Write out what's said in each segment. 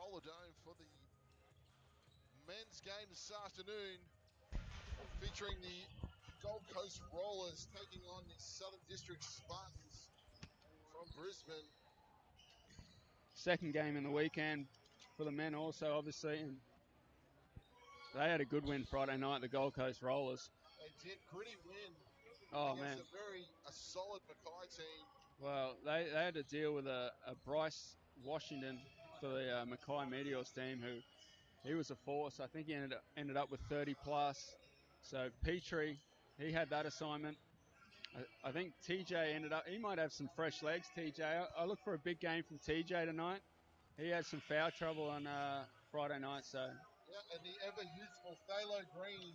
Roller Dome for the men's game this afternoon, featuring the Gold Coast Rollers taking on the Southern District Spartans from Brisbane. Second game in the weekend for the men also, obviously. And they had a good win Friday night, the Gold Coast Rollers. They did gritty win Man. against a solid Mackay team. Well, they had to deal with a Bryce Washington for the Mackay Meteors team, who he was a force. I think he ended up with 30 plus. So Petrie, he had that assignment. I think TJ he might have some fresh legs, TJ. I look for a big game from TJ tonight. He had some foul trouble on Friday night, so. Yeah, and the ever youthful Thalo Green.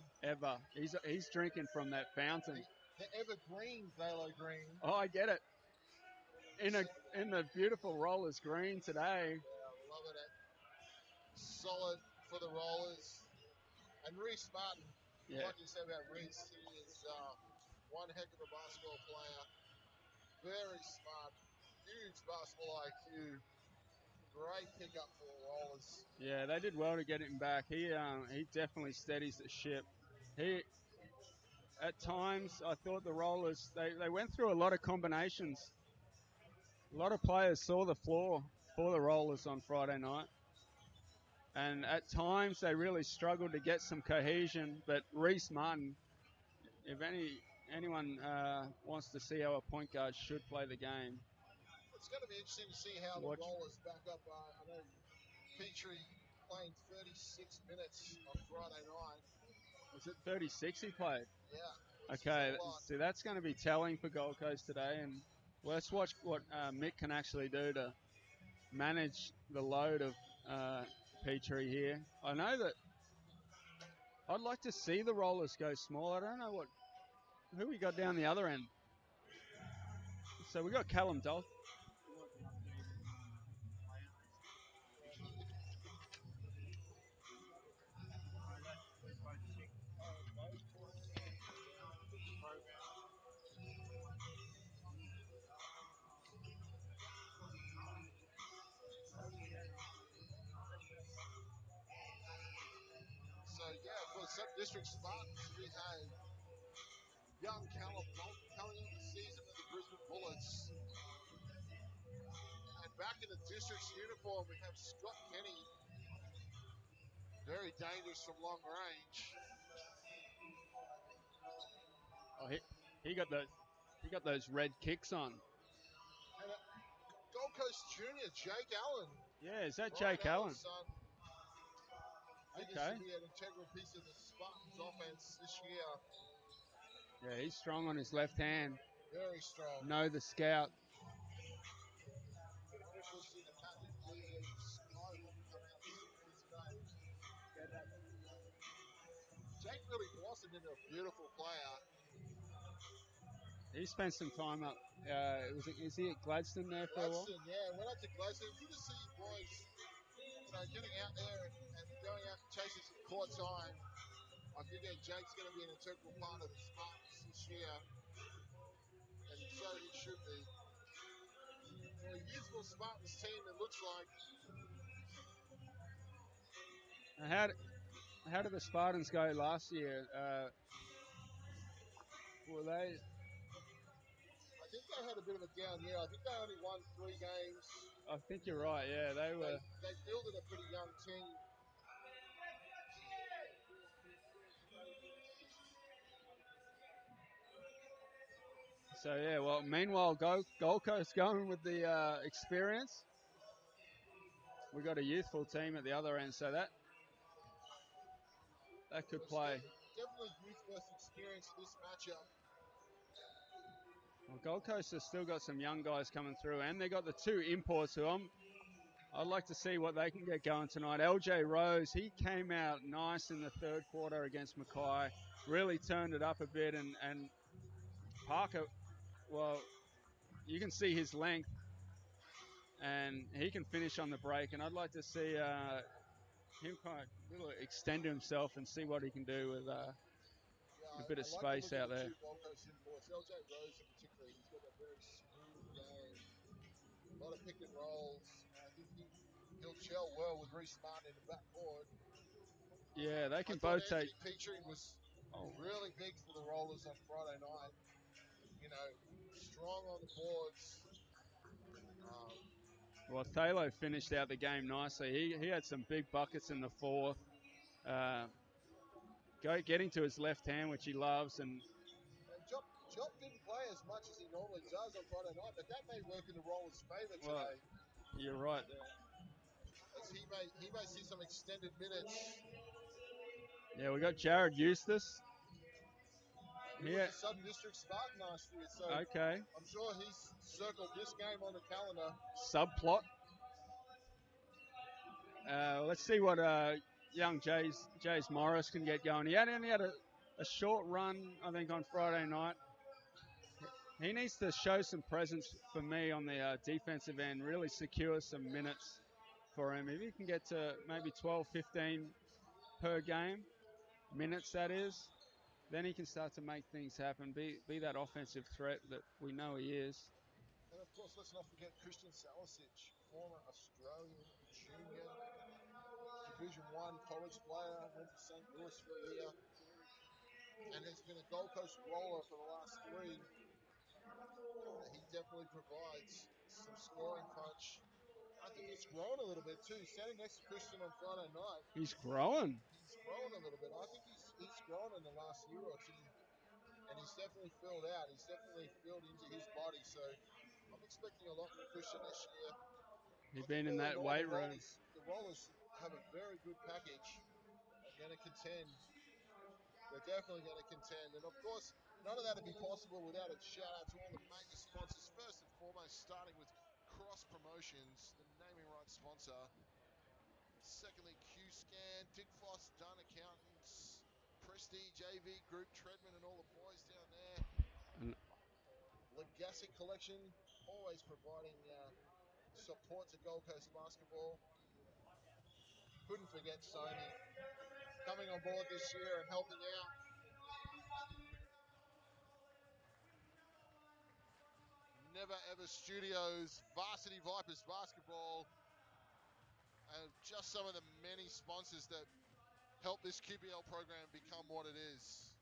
He's drinking from that fountain. The evergreen Thalo Green. Oh, I get it. In the beautiful Rollers green today. Yeah, loving it. Solid for the Rollers. And Reese Martin, like you said about Reese, he is one heck of a basketball player. Very smart, huge basketball IQ. Great pickup for the Rollers. Yeah, they did well to get him back. He definitely steadies the ship. At times, I thought the Rollers, they went through a lot of combinations. A lot of players saw the floor for the Rollers on Friday night. And at times, they really struggled to get some cohesion. But Reese Martin, if anyone wants to see how a point guard should play the game. It's going to be interesting to see how the Rollers back up. I know Petrie playing 36 minutes on Friday night. Was it 36 he played? Yeah. Okay, so that's going to be telling for Gold Coast today. And let's watch what Mick can actually do to manage the load of Petrie here. I know that I'd like to see the Rollers go small. I don't know who we got down the other end. So we got Callum Dolph. So, yeah, for the Sub-District Spartans, we have young Callum Dalton coming into the season with the Brisbane Bullets. And back in the district's uniform, we have Scott Kenny. Very dangerous from long range. Oh, he got those red kicks on. And Gold Coast Junior, Jake Allen. Yeah, is that Jake Allen? Son. I think this will be an integral piece of the Spartans offense this year. Yeah, he's strong on his left hand. Very strong. Know the scout. Jake really blossomed into a beautiful player. He spent some time up. Is he at Gladstone there for a while? Yeah, went up to Gladstone. Good to see you boys, getting out there and going out and chasing some court time. I think Jake's going to be an integral part of the Spartans this year, and so he should be. For a youthful Spartans team, it looks like. How did the Spartans go last year? Were they? I think they had a bit of a down year. I think they only won 3 games. I think you're right. Yeah, they were. They fielded a pretty young team. So yeah, well, meanwhile, Gold Coast going with the experience. We got a youthful team at the other end, so that could play. Definitely youth versus experience in this matchup. Well, Gold Coast has still got some young guys coming through, and they got the 2 imports who I'd like to see what they can get going tonight. LJ Rose, he came out nice in the third quarter against Mackay, really turned it up a bit, and Parker, well, you can see his length, and he can finish on the break, and I'd like to see him kind of little extend himself and see what he can do with a bit of space out there. LJ Rose in particular, he's got a very smooth game. A lot of pick and rolls. I think he he'll gel well with Reece Martin in the backcourt. Yeah, they I can thought both take. Anthony Petrie was Oh, really big for the Rollers on Friday night. You know, strong on the boards. Um, well, Thalo finished out the game nicely. He had some big buckets in the fourth. Uh, getting to his left hand, which he loves, and and Job didn't play as much as he normally does on Friday night, but that may work in the Rollers' favour well, today, you're right there. as he may see some extended minutes. Yeah, we got Jared Eustace. He was Yeah, a Southern District Spartan last year, so okay. I'm sure he's circled this game on the calendar. Subplot. Let's see what young Jays Morris can get going. He only had a short run, I think, on Friday night. He needs to show some presence for me on the defensive end, really secure some minutes for him. If he can get to maybe 12, 15 per game, minutes that is, then he can start to make things happen, be that offensive threat that we know he is. And of course, let's not forget Christian Salisic, former Australian junior, Division One college player, went to St. Louis for a year, and has been a Gold Coast Roller for the last three. He definitely provides some scoring punch. I think he's grown a little bit too. Standing next to Christian on Friday night, He's growing. he's grown a little bit. I think he's grown in the last year or two, and he's definitely filled out. He's definitely filled into his body. So I'm expecting a lot from Christian this year. He's I think been in all in that all, weight room. The Rollers have a very good package. They're going to contend. They're definitely going to contend. And of course, none of that would be possible without a shout out to all the major sponsors. First and foremost, starting with Cross Promotions, the naming rights sponsor. Secondly, Q-Scan, Dick Foss, Dunn Accountants, Prestige AV Group, Treadman and all the boys down there. And Legacy Collection, always providing support to Gold Coast basketball. Couldn't forget Sony coming on board this year and helping out. Never Ever Studios, Varsity Vipers Basketball, and just some of the many sponsors that help this QBL program become what it is.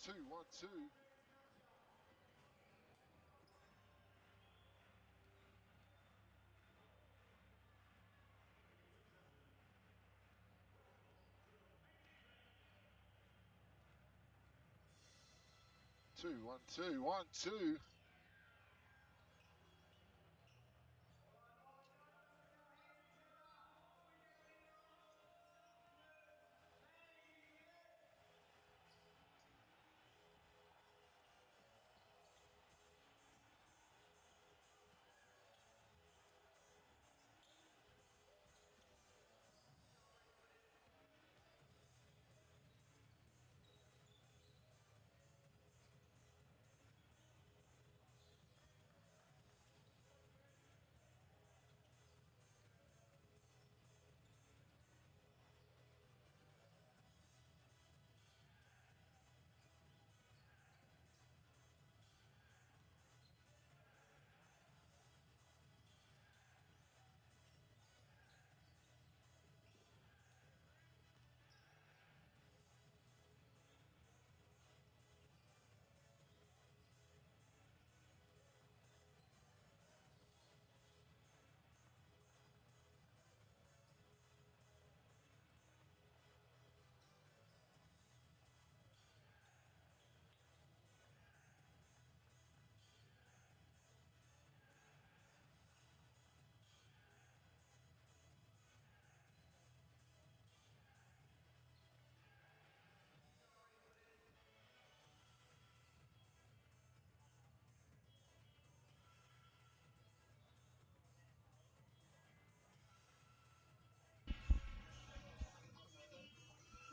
Two, 1-2. 2, 1, 2, 1, 2.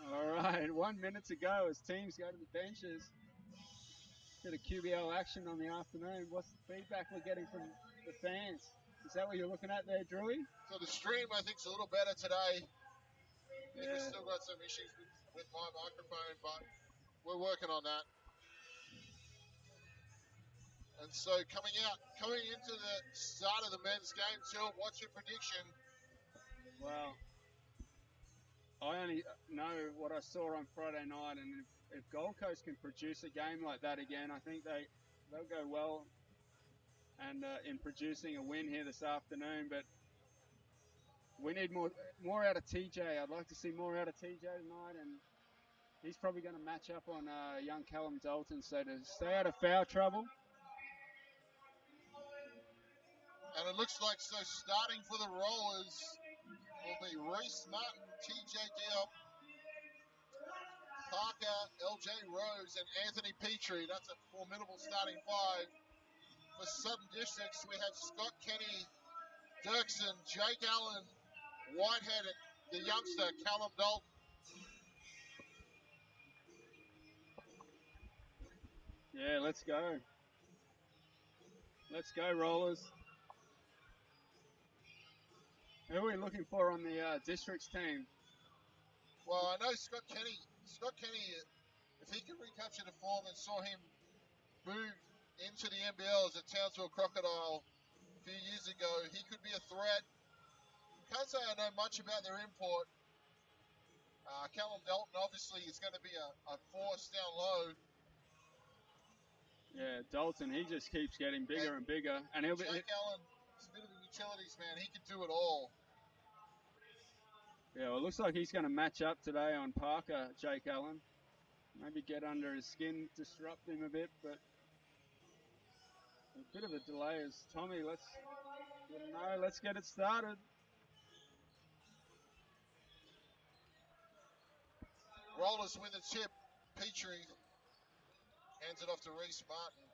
All right, 1 minute to go as teams go to the benches. Bit of QBL action on the afternoon. What's the feedback we're getting from the fans? Is that what you're looking at there, Drewy? So the stream, I think, is a little better today. I think we've Yeah. still got some issues with my microphone, but we're working on that. And so coming into the start of the men's game, Till, what's your prediction? Well, I only know what I saw on Friday night, and if Gold Coast can produce a game like that again, I think they'll go well and in producing a win here this afternoon. But we need more out of TJ. I'd like to see more out of TJ tonight, and he's probably going to match up on young Callum Dalton. So to stay out of foul trouble. And it looks like so starting for the Rollers will be Reese Martin, TJ Diop, Parker, LJ Rose, and Anthony Petrie. That's a formidable starting five. For Southern Districts, we have Scott Kenny, Dirksen, Jake Allen, Whitehead, and the youngster, Callum Dalton. Yeah, let's go. Let's go, Rollers. Who are we looking for on the districts team? Well, I know Scott Kenny, if he can recapture the form and saw him move into the NBL as a Townsville Crocodile a few years ago, he could be a threat. Can't say I know much about their import. Callum Dalton obviously is going to be a force down low. Yeah, Dalton, he just keeps getting bigger and bigger. And he'll be. Jake Allen is a bit of a utilities man. He can do it all. Yeah, well, it looks like he's going to match up today on Parker, Jake Allen. Maybe get under his skin, disrupt him a bit, but a bit of a delay as Tommy. Let's get it started. Rollers win the chip. Petrie hands it off to Reese Martin.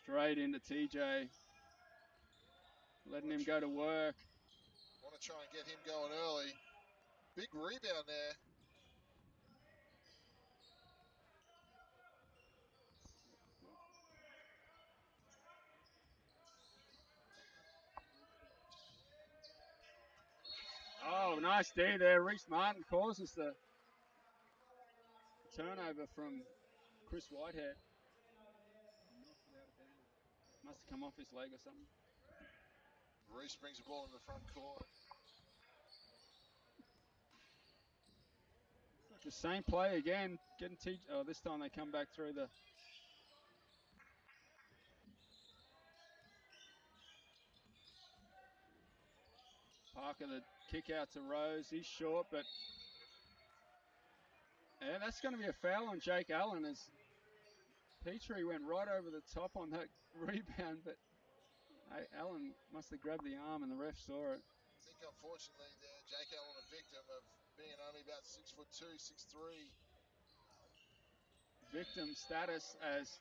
Straight into TJ, letting him go to work. Want to try and get him going early. Big rebound there. Oh, nice D there. Reese Martin causes the turnover from Chris Whitehead. Must have come off his leg or something. Reese brings the ball in the front court. The same play again. Getting TJ. Oh, this time they come back through the. Parker, the kick out to Rose. He's short, but Yeah, that's going to be a foul on Jake Allen as Petrie went right over the top on that rebound, but Allen must have grabbed the arm and the ref saw it. I think unfortunately there, Jake Allen a victim of being only about 6'2", 6'3". Victim status as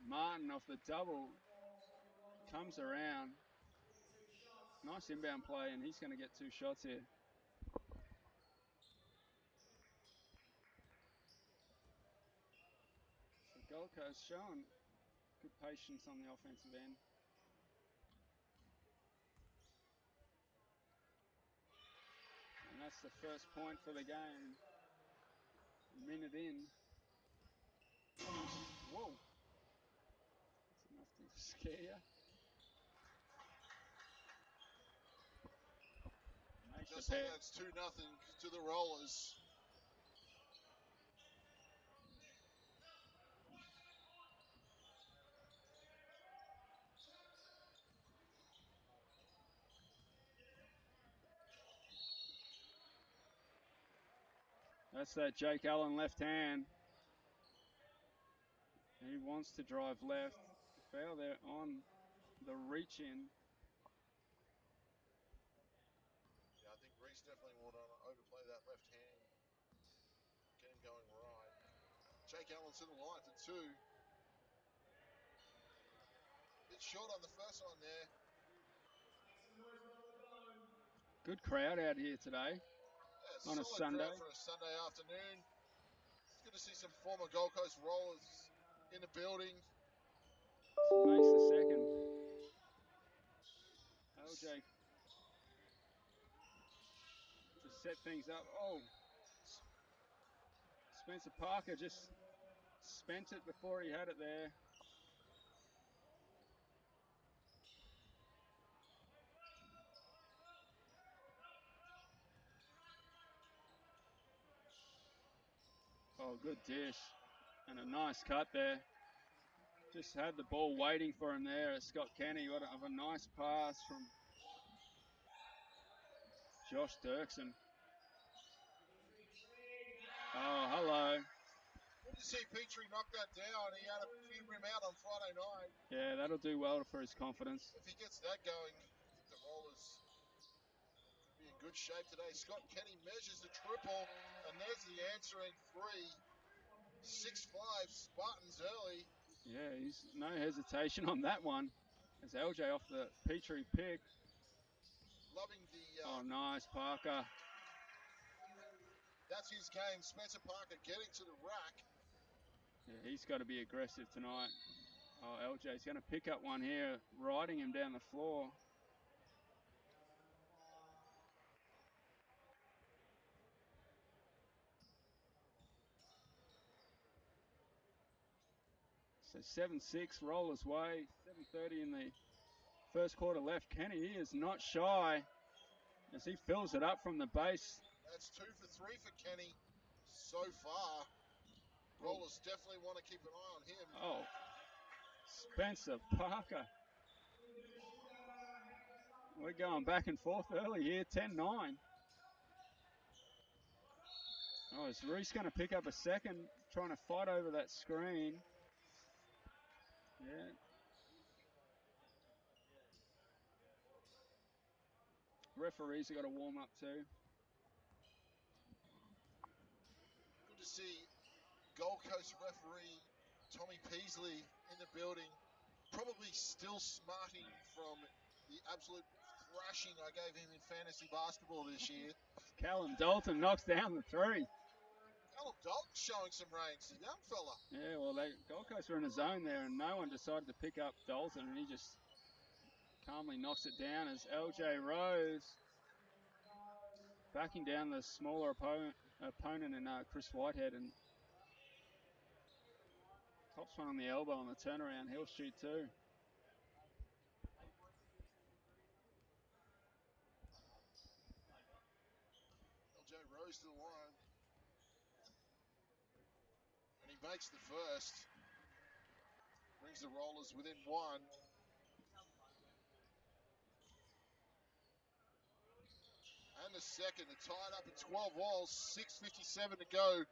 Martin off the double comes around. Nice inbound play, and he's going to get 2 shots here. So Gold Coast showing good patience on the offensive end. And that's the first point for the game. A minute in. Whoa. That's enough to scare you. Just like that's 2-0 to the Rollers. That's that Jake Allen left hand. He wants to drive left. Foul there on the reach in. Yeah, I think Reese definitely want to overplay that left hand. Get him going right. Jake Allen to the line for 2. Bit short on the first one there. Good crowd out here today Yeah, on a solid Sunday. crowd for a Sunday afternoon. It's good to see some former Gold Coast Rollers in the building. Makes the second. LJ to set things up. Oh, Spencer Parker just spent it before he had it there. Oh, good dish. And a nice cut there. Just had the ball waiting for him there. Scott Kenny got a nice pass from Josh Dirksen. Oh, hello. Good to see Petrie knock that down. He had a few rim out on Friday night. Yeah, that'll do well for his confidence. If he gets that going, I think the Rollers could be in good shape today. Scott Kenny measures the triple, and there's the answering 3. 6-5 Spartans early. Yeah, he's no hesitation on that one. As LJ off the Petrie pick. Loving the... Oh, nice, Parker. That's his game. Spencer Parker getting to the rack. Yeah, he's got to be aggressive tonight. Oh, LJ's going to pick up one here, riding him down the floor. So 7-6, Rollers way. 7:30 in the first quarter left. Kenny, he is not shy as he fills it up from the base. That's 2 for 3 for Kenny so far. Rollers definitely want to keep an eye on him. Oh, Spencer Parker. We're going back and forth early here, 10-9. Oh, is Reese going to pick up a second, trying to fight over that screen? Yeah. Referees have got to warm up too. Good to see Gold Coast referee Tommy Peasley in the building. Probably still smarting from the absolute thrashing I gave him in fantasy basketball this year. Callum Dalton knocks down the 3. Callum Dalton showing some range, the young fella. Yeah, well, Gold Coast were in a zone there, and no one decided to pick up Dalton, and he just calmly knocks it down as LJ Rose backing down the smaller opponent in Chris Whitehead, and tops one on the elbow on the turnaround. He'll shoot too. LJ Rose to the line. And he makes the first. Brings the Rollers within 1. And the second. They're tied up at 12 all, 6:57 to go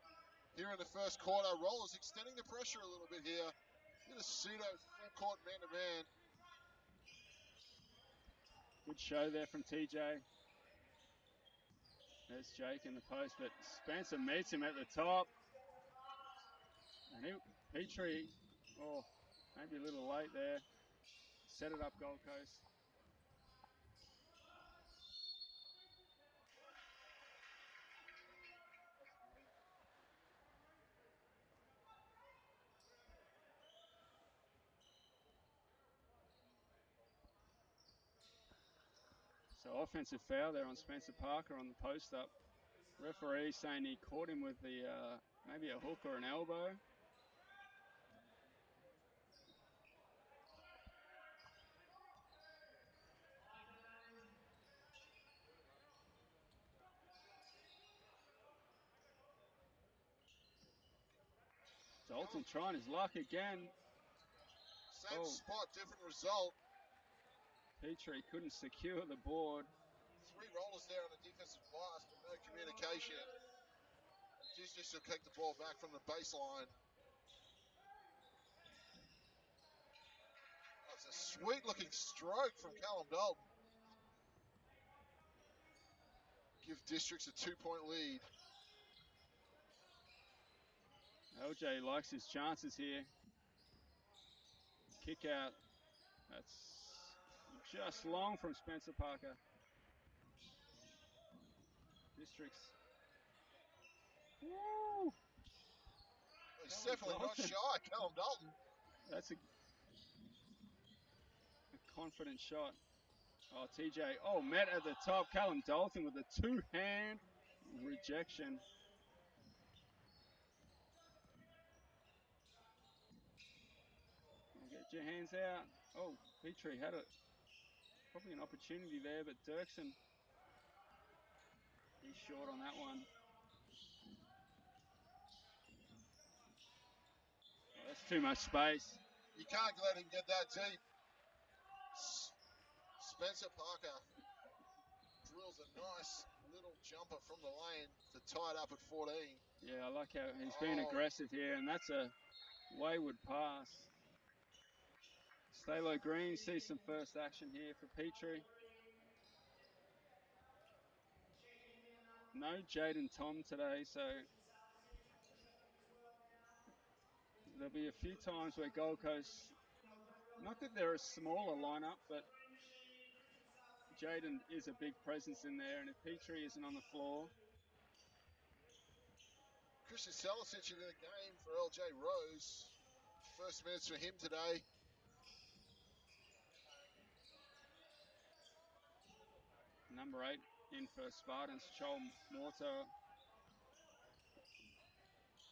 here in the first quarter. Rollers extending the pressure a little bit here. In a pseudo full court man-to-man. Good show there from TJ. There's Jake in the post, but Spencer meets him at the top. And Petrie, maybe a little late there. Set it up, Gold Coast. So offensive foul there on Spencer Parker on the post up. Referee saying he caught him with the maybe a hook or an elbow. Dalton trying his luck again. Same spot, different result. Petrie couldn't secure the board. 3 rollers there on the defensive glass, but no communication. Districts will kick the ball back from the baseline. That's a sweet-looking stroke from Callum Dalton. Give Districts a 2-point lead. LJ likes his chances here. Kick out. That's just long from Spencer Parker. Districts. Woo! He's definitely not shy, Callum Dalton. That's a confident shot. Oh, TJ. Oh, met at the top. Callum Dalton with a 2-hand rejection. Get your hands out. Oh, Petrie had probably an opportunity there, but Dirksen, he's short on that one. Oh, that's too much space. You can't let him get that deep. Spencer Parker drills a nice little jumper from the lane to tie it up at 14. Yeah, I like how he's being aggressive here, and that's a wayward pass. Stalo Green sees some first action here for Petrie. No Jaden Tom today, so there'll be a few times where Gold Coast, not that they're a smaller lineup, but Jaden is a big presence in there, and if Petrie isn't on the floor. Christian Selisic in the game for LJ Rose. First minutes for him today. Number 8 in for Spartans, Joel Morto.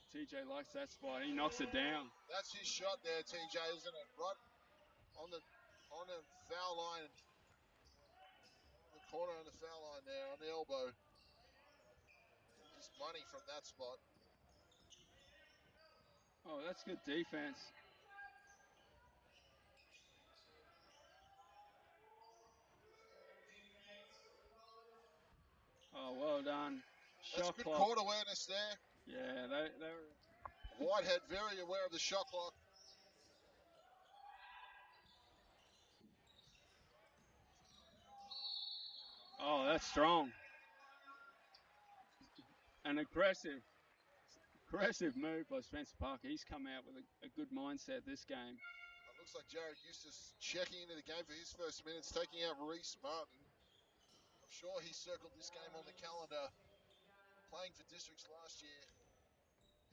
TJ likes that spot. He knocks it down. That's his shot there, TJ, isn't it? Right on the foul line, on the corner on the foul line there, on the elbow. Just money from that spot. Oh, that's good defense. Oh, well done. That's good court awareness there. Yeah, they were. Whitehead very aware of the shot clock. Oh, that's strong. An aggressive move by Spencer Parker. He's come out with a good mindset this game. It looks like Jared Eustace checking into the game for his first minutes, taking out Reese Martin. I'm sure he circled this game on the calendar. Playing for Districts last year.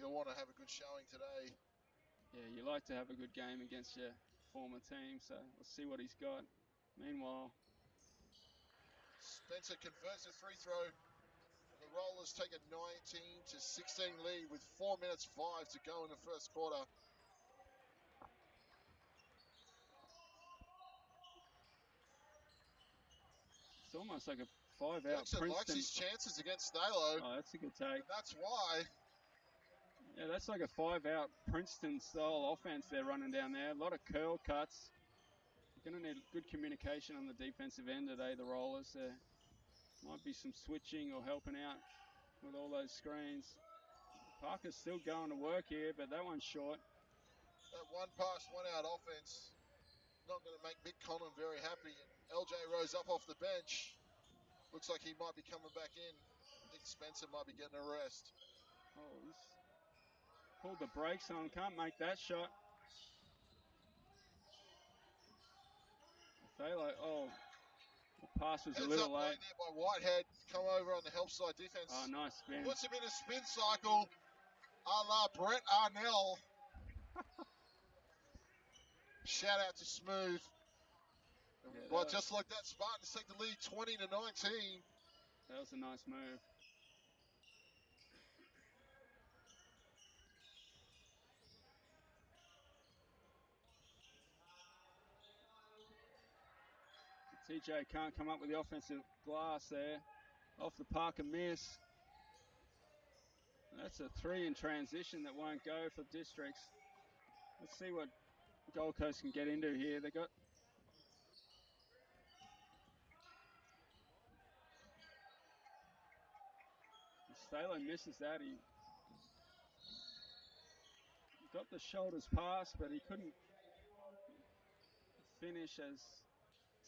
He'll want to have a good showing today. Yeah, you like to have a good game against your former team, so let's see what he's got. Meanwhile, Spencer converts a free throw. The Rollers take a 19-16 lead with 4 minutes 5 to go in the first quarter. it's almost like a 5-out Dirksen Princeton. likes his chances against Stalo. Oh, that's a good take. And that's why. Yeah, that's like a 5-out Princeton-style offense they're running down there. A lot of curl cuts. You're going to need good communication on the defensive end today, the Rollers. They're Might be some switching or helping out with all those screens. Parker's still going to work here, but that one's short. That one pass, one out offense, not going to make Mick Conlon very happy. And LJ Rose up off the bench. Looks like he might be coming back in. I think Spencer might be getting a rest. Oh, he's pulled the brakes on, can't make that shot. Thalo, oh, the pass was a Heads little up play late. there by Whitehead. Come over on the help side defense. Oh, nice spin. Puts him in a spin cycle a la Brett Arnell. Shout out to Smooth. Yeah, Well, just like that, Spartans take the lead 20-19. That was a nice move. TJ can't come up with the offensive glass there. Off the Parker miss. That's a 3 in transition that won't go for Districts. Let's see what Gold Coast can get into here. They got Stalo misses that. He got the shoulders pass, but he couldn't finish as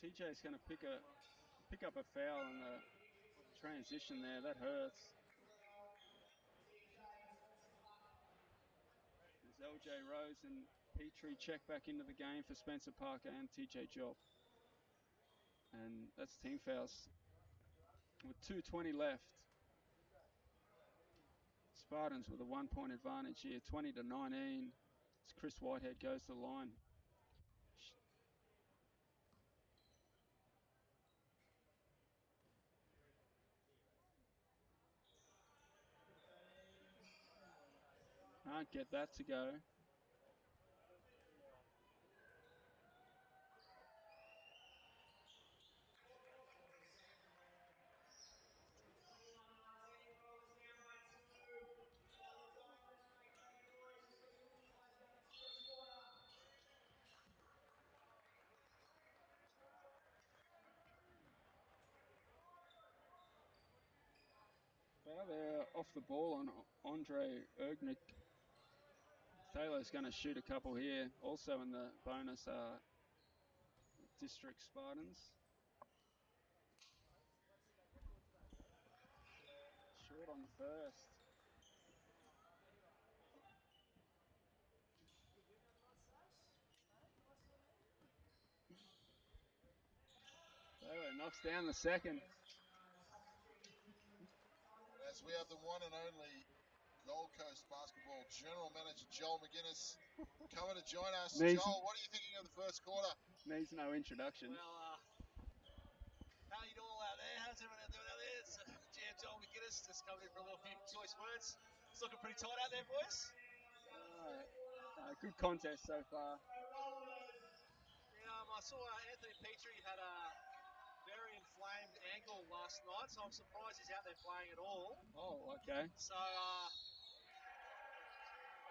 TJ's going to pick up a foul in the transition there. That hurts. There's LJ Rose and Petrie check back into the game for Spencer Parker and TJ Job. And that's team fouls with 2:20 left. Spartans with a 1 point advantage here, 20-19. As Chris Whitehead goes to the line. Can't get that to go. Well, they're off the ball on Andre Ergnick. Taylor's going to shoot a couple here. Also in the bonus are District Spartans. Short on the first. Taylor knocks down the second. As we have the one and only Gold Coast Basketball General Manager Joel McGuinness coming to join us. Joel, what are you thinking of the first quarter? Needs no introduction. Well, how you all out there? How's everyone doing out there? It's GM Joel McGuinness just coming in for a little few choice words. It's looking pretty tight out there, boys. Good contest so far. Yeah, I saw Anthony Petrie had a very inflamed ankle last night, so I'm surprised he's out there playing at all. Oh, okay. So I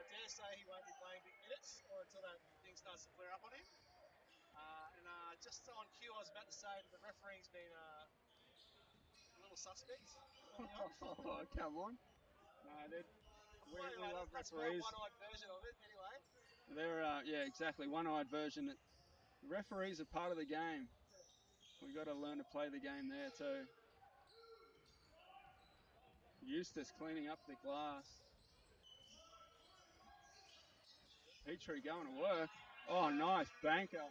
dare say he won't be playing big minutes or until that thing starts to clear up on him. Just on cue, I was about to say that the referee's been a little suspect. Oh, come on. No, we love that's referees. my one-eyed version of it, anyway. They're, yeah, exactly. One-eyed version. The referees are part of the game. We've got to learn to play the game there too. Eustace cleaning up the glass. Petrie going to work. Oh, nice banker.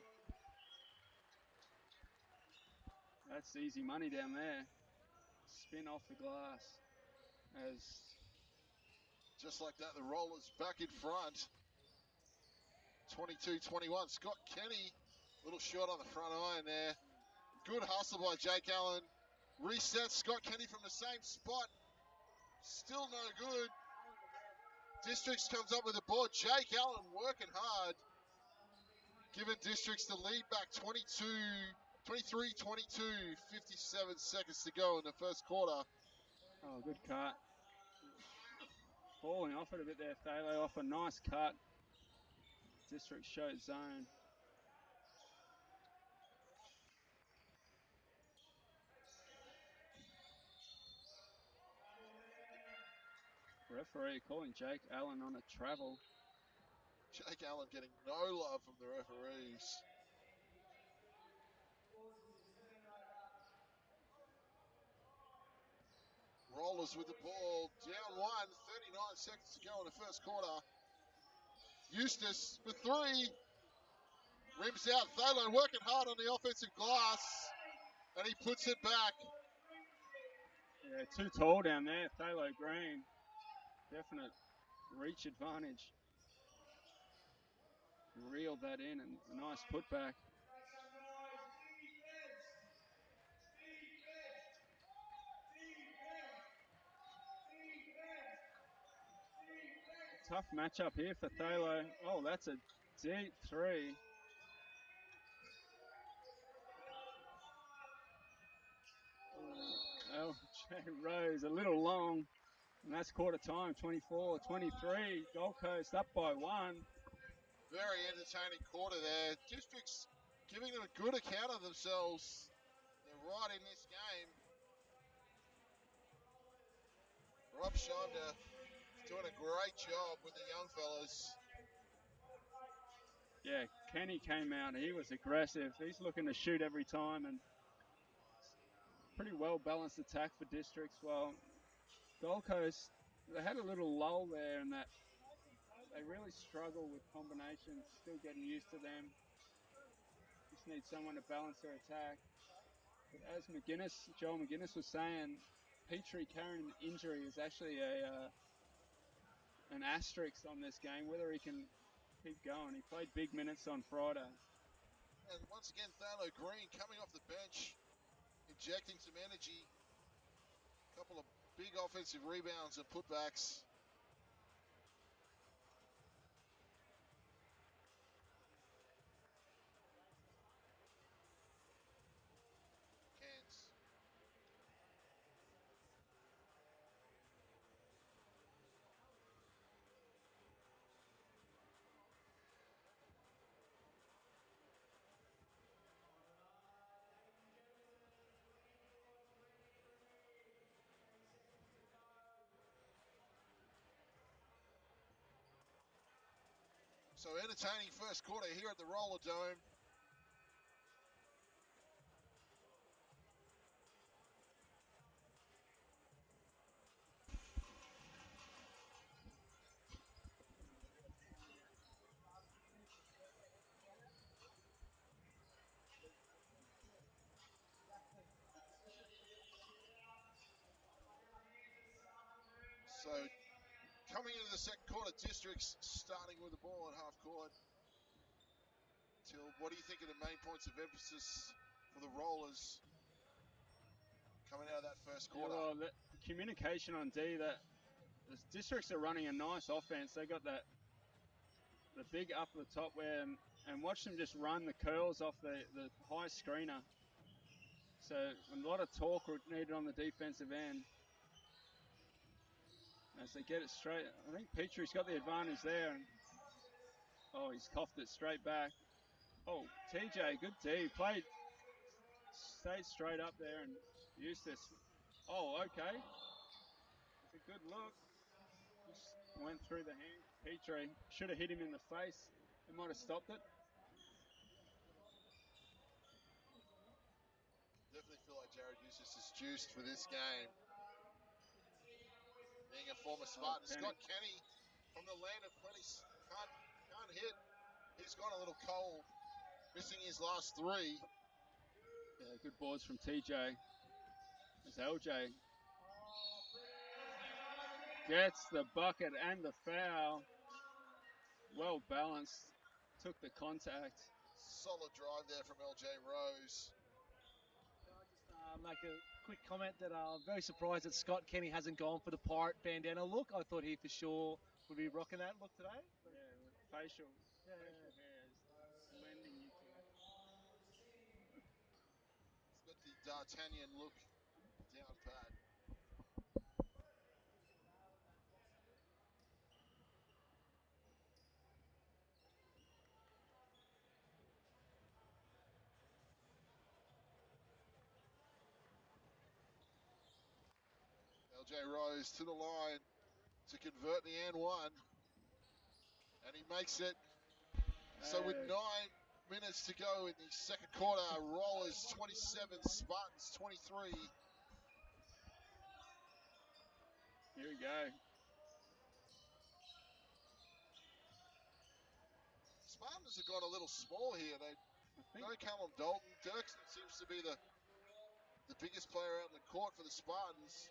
That's easy money down there. Spin off the glass. As just like that, the Rollers back in front. 22-21. Scott Kenny, little short on the front iron there. Good hustle by Jake Allen. Resets Scott Kenny from the same spot. Still no good. Districts comes up with the board. Jake Allen working hard. Giving Districts the lead back 23-22. 57 seconds to go in the first quarter. oh, good cut. Falling off it a bit there, Thalo, off a nice cut. District showed zone. Referee calling Jake Allen on a travel. Jake Allen getting no love from the referees. Rollers with the ball, down one, 39 seconds to go in the first quarter. Eustace for three, rims out. Thalo working hard on the offensive glass, and he puts it back. Yeah, too tall down there, Thalo Green. Definite reach advantage. Reeled that in, and a nice putback. Tough matchup here for Thalo. Oh, that's a deep three. LJ Rose a little long, and that's quarter time, 24-23. Gold Coast up by one. Very entertaining quarter there. Districts giving them a good account of themselves. They're right in this game. Rob Shinder doing a great job with the young fellas. Yeah, Kenny came out. He was aggressive. He's looking to shoot every time, and pretty well balanced attack for Districts. Well, Gold Coast, they had a little lull there in that they really struggle with combinations, still getting used to them. Just need someone to balance their attack. But as Joel McGuinness was saying, Petrie carrying an injury is actually an asterisk on this game, whether he can keep going. He played big minutes on Friday. And once again, Thalo Green coming off the bench, injecting some energy. A couple of big offensive rebounds and putbacks. Cairns. So entertaining first quarter here at the Roller Dome. So coming into the second quarter, Districts starting with the ball at half court. Till, what do you think are the main points of emphasis for the Rollers coming out of that first quarter? Yeah, well, the communication on D, that the Districts are running a nice offense. They got the big up at the top where, and watch them just run the curls off the high screener. So a lot of talk needed on the defensive end as they get it straight. I think Petrie's got the advantage there. And, oh, he's coughed it straight back. Oh, TJ, good D. Stayed straight up there and Eustace. Oh, okay. It's a good look. Just went through the hand. Petrie should have hit him in the face. It might have stopped it. Definitely feel like Jared Eustace is juiced for this game. Being a former Spartan, Kenny. Scott Kenny from the land of plenty can't hit. He's gone a little cold, missing his last three. Yeah, good boards from TJ. As LJ gets the bucket and the foul. Well balanced. Took the contact. Solid drive there from LJ Rose. Can I just make a quick comment that I'm very surprised that Scott Kenny hasn't gone for the pirate bandana look. I thought he for sure would be rocking that look today. Yeah, with facial Yeah. hairs lending you to it. He's got the D'Artagnan look down pat. LJ Rose to the line. to convert the and one. And he makes it. So with 9 minutes to go in the second quarter, Rollers 27, Spartans 23. Here we go. Spartans have got a little small here. They no Callum Dalton. Dirksen seems to be the biggest player out in the court for the Spartans.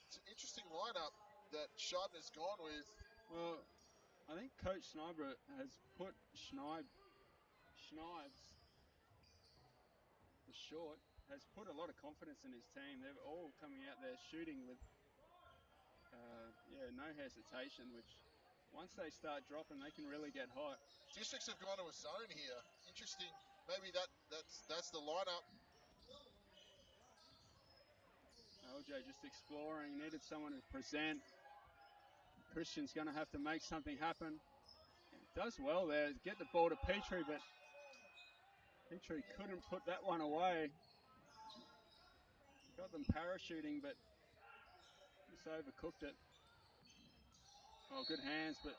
It's an interesting lineup that Scheibner has gone with. Well, I think Coach Schneider has put Schneids, for short, has put a lot of confidence in his team. They're all coming out there shooting with, no hesitation, which once they start dropping, they can really get hot. Districts have gone to a zone here. Interesting. Maybe that's the lineup. LJ just exploring, needed someone to present. Christian's going to have to make something happen. He does well there, get the ball to Petrie, but Petrie couldn't put that one away. Got them parachuting, but just overcooked it. Oh, good hands, but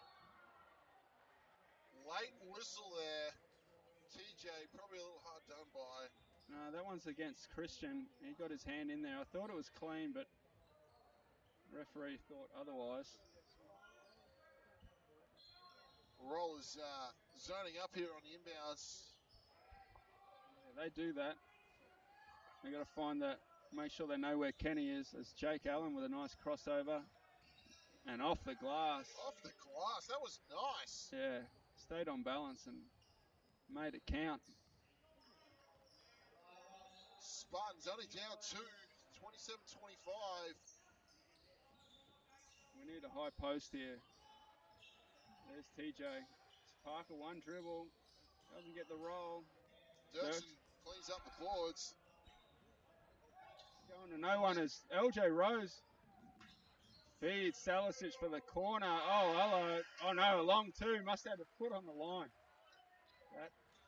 Late whistle there. TJ, probably a little hard done by. no, that one's against Christian. He got his hand in there. I thought it was clean, but referee thought otherwise. Rollers zoning up here on the inbounds. Yeah, they do that. They got to find that, make sure they know where Kenny is. As Jake Allen with a nice crossover and off the glass. Off the glass, that was nice. Yeah, stayed on balance and made it count. Spartans only down 2, 27-25. We need a high post here. There's TJ. Parker, one dribble. Doesn't get the roll. Dirksen cleans up the boards. Going to no one is LJ Rose. Feeds Salisic for the corner. Oh, hello. Oh, no, a long two. Must have a foot on the line.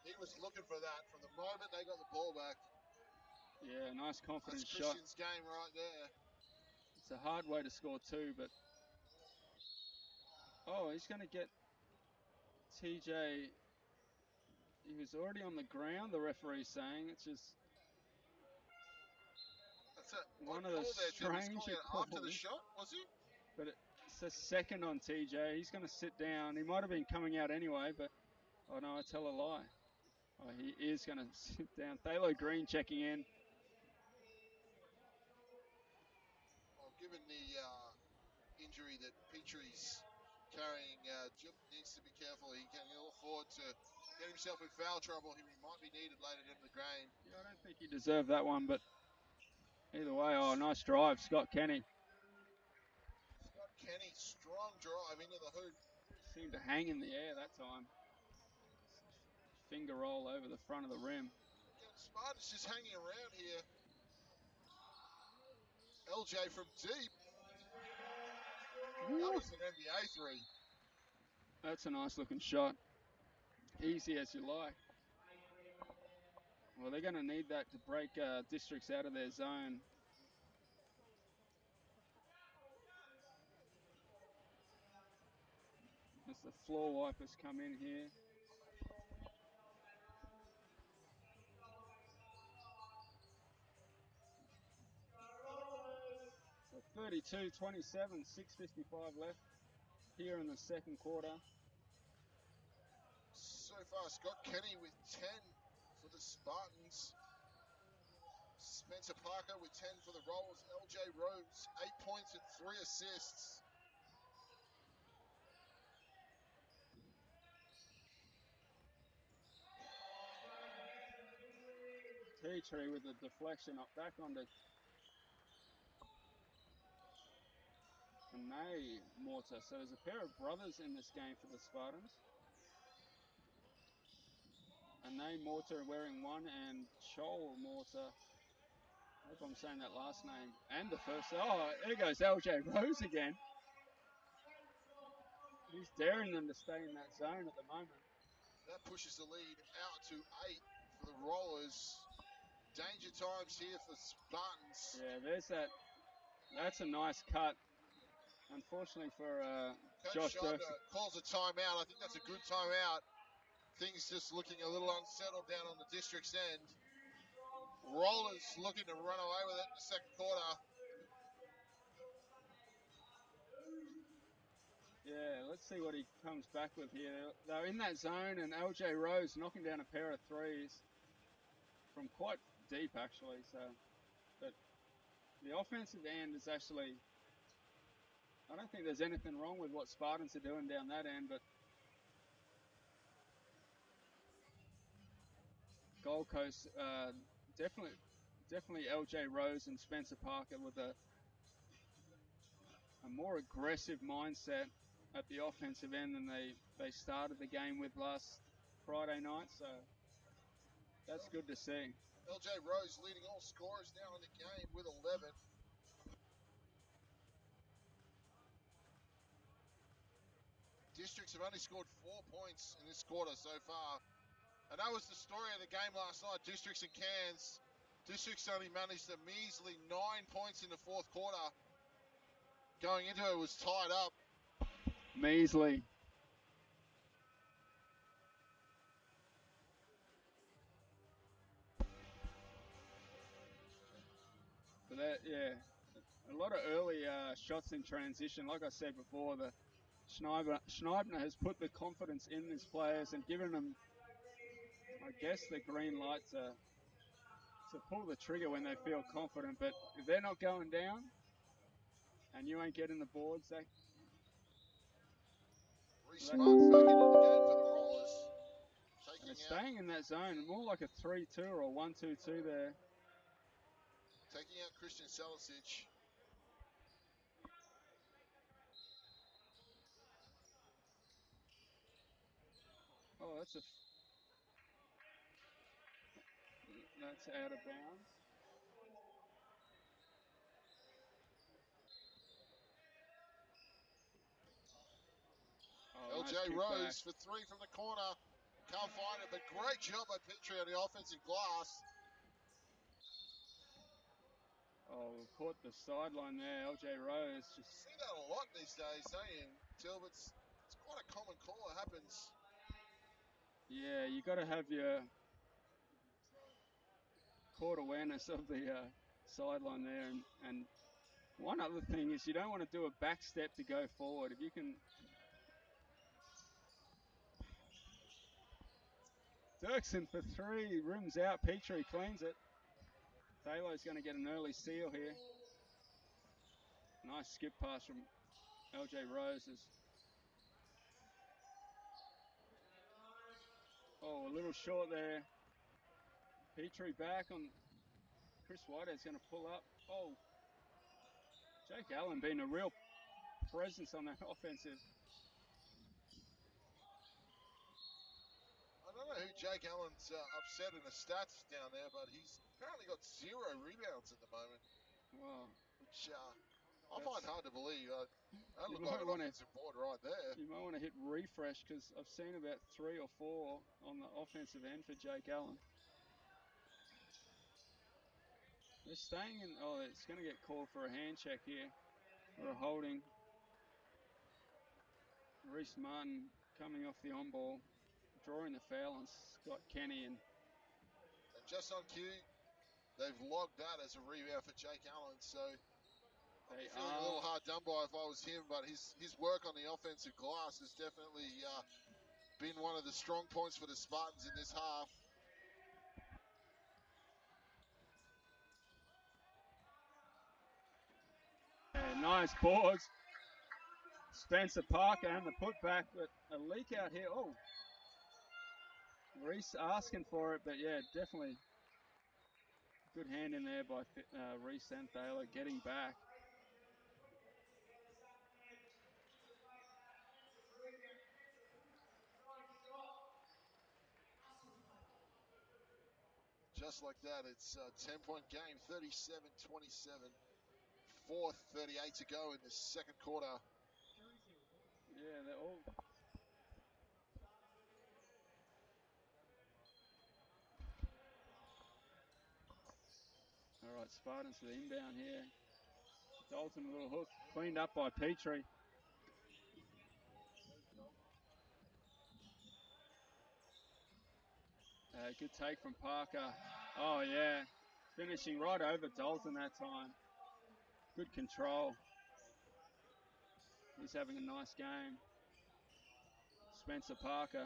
He was looking for that from the moment they got the ball back. Yeah, nice confident That's shot. Christian's game right there. It's a hard way to score two, but... Oh, he's going to get TJ. He was already on the ground, the referee's saying. It's just... That's a one odd of the call there, stranger calls. after the shot, was he? But it's a second on TJ. He's going to sit down. He might have been coming out anyway, but... Oh, no, I tell a lie. Oh, he is going to sit down. Thalo Green checking in. Well, given the injury that Petrie's carrying, Jip needs to be careful. He can ill afford to get himself in foul trouble. He might be needed later in the game. Yeah, I don't think he deserved that one, but either way, oh, nice drive, Scott Kenny. Scott Kenny, strong drive into the hoop. Seemed to hang in the air that time. Finger roll over the front of the rim. Again, Spartans just hanging around here. LJ from deep. Woo. That was an NBA three. That's a nice looking shot. Easy as you like. Well, they're going to need that to break districts out of their zone. As the floor wipers come in here. So 32-27, 6:55 left here in the second quarter. So far, Scott Kenny with 10 for the Spartans. Spencer Parker with 10 for the Rollers. LJ Rhodes, 8 points and 3 assists. Petrie with the deflection up back onto Nay Mortar. So there's a pair of brothers in this game for the Spartans. Nay Mortar wearing one and Chol Mortar. I hope I'm saying that last name and the first. Oh, there goes LJ Rose again. He's daring them to stay in that zone at the moment. That pushes the lead out to 8 for the Rollers. Danger times here for Spartans. Yeah, there's that. That's a nice cut. unfortunately for Coach Josh Shonda Dirks. calls a timeout. I think that's a good timeout. Things just looking a little unsettled down on the district's end. Rollers looking to run away with it in the second quarter. Yeah, let's see what he comes back with here. They're in that zone, and LJ Rose knocking down a pair of threes from quite deep, actually. So, but the offensive end is actually, I don't think there's anything wrong with what Spartans are doing down that end, but Gold Coast definitely LJ Rose and Spencer Parker with a more aggressive mindset at the offensive end than they started the game with last Friday night. So that's good to see. LJ Rose leading all scorers now in the game with 11. Districts have only scored 4 points in this quarter so far. And that was the story of the game last night, Districts and Cairns. Districts only managed a measly 9 points in the fourth quarter. Going into it was tied up. Measly. But that, yeah, a lot of early shots in transition. Like I said before, the Schneibner has put the confidence in his players and given them, I guess, the green light to pull the trigger when they feel confident. But if they're not going down and you ain't getting the boards, Reese Martin back into the game for the Rollers. and they're Taking out staying in that zone, more like a 3-2 or a 1-2-2 there. Christian Selisic. Oh, that's out of bounds. Oh, nice LJ kick back. Rose for 3 from the corner. Can't find it, but great job by Petrie on the offensive glass. Oh, caught the sideline there. LJ Rose You just, see that a lot these days, don't you, Till? It's quite a common call. It happens. yeah, you got to have your court awareness of the sideline there. And one other thing is you don't want to do a back step to go forward. If you can. Dirksen for 3, rims out. Petrie cleans it. Taylor's going to get an early steal here. Nice skip pass from LJ Roses. Oh, a little short there. Petrie back on Chris Whitehead's going to pull up. Oh, Jake Allen being a real presence on that offensive. I don't know who Jake Allen's upset in the stats down there, but he's apparently got 0 rebounds at the moment, Wow, which I find hard to believe. That you looked like might an want to offensive board right there. you might want to hit refresh because I've seen about 3 or 4 on the offensive end for Jake Allen. They're staying in. Oh, it's going to get called for a hand check here or a holding. Reese Martin coming off the on ball, drawing the foul on Scott Kenny, and And just on cue, they've logged that as a rebound for Jake Allen. So I'd be they feeling a little are. hard done by if I was him, but his work on the offensive glass has definitely been one of the strong points for the Spartans in this half. Yeah, nice boards. Spencer Parker and the putback, but a leak out here. Oh, Reese asking for it, but yeah, definitely good hand in there by Reese and Thaler getting back. Just like that, it's a 10-point game, 37-27. 4:38 to go in the second quarter. Yeah, they're all. All right, Spartans for the inbound here. Dalton, a little hook. Cleaned up by Petrie. Good take from Parker. Oh, yeah. Finishing right over Dalton that time. Good control. He's having a nice game. Spencer Parker.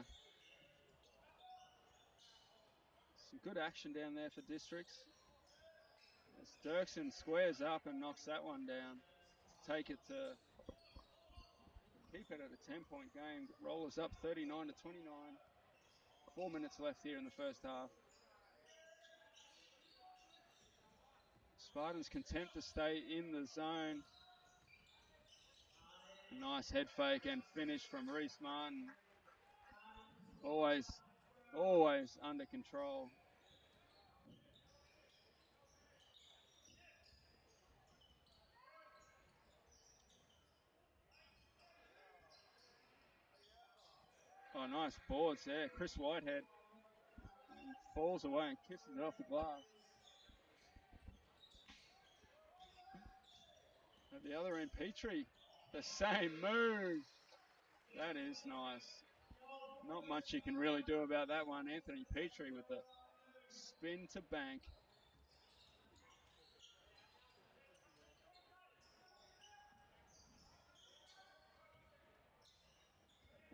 Some good action down there for Districts. As Dirksen squares up and knocks that one down to take it to keep it at a 10-point game. Rollers up 39 to 29. 4 minutes left here in the first half. Spartans content to stay in the zone. A nice head fake and finish from Reese Martin. Always under control. Oh, nice boards there. Chris Whitehead falls away and kisses it off the glass. At the other end, Petrie, the same move. That is nice. Not much you can really do about that one. Anthony Petrie with the spin to bank.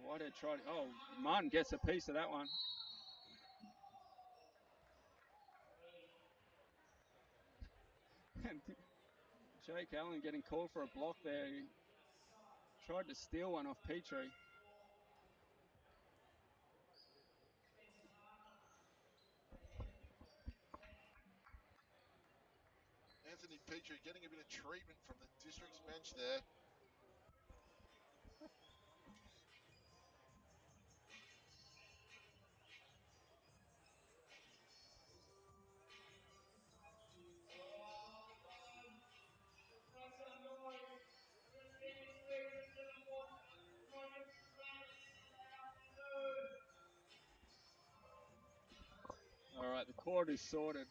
Whitehead tried. Oh, Martin gets a piece of that one. And Jake Allen getting called for a block there. He tried to steal one off Petrie. Anthony Petrie getting a bit of treatment from the Districts bench there. All right, the court is sorted.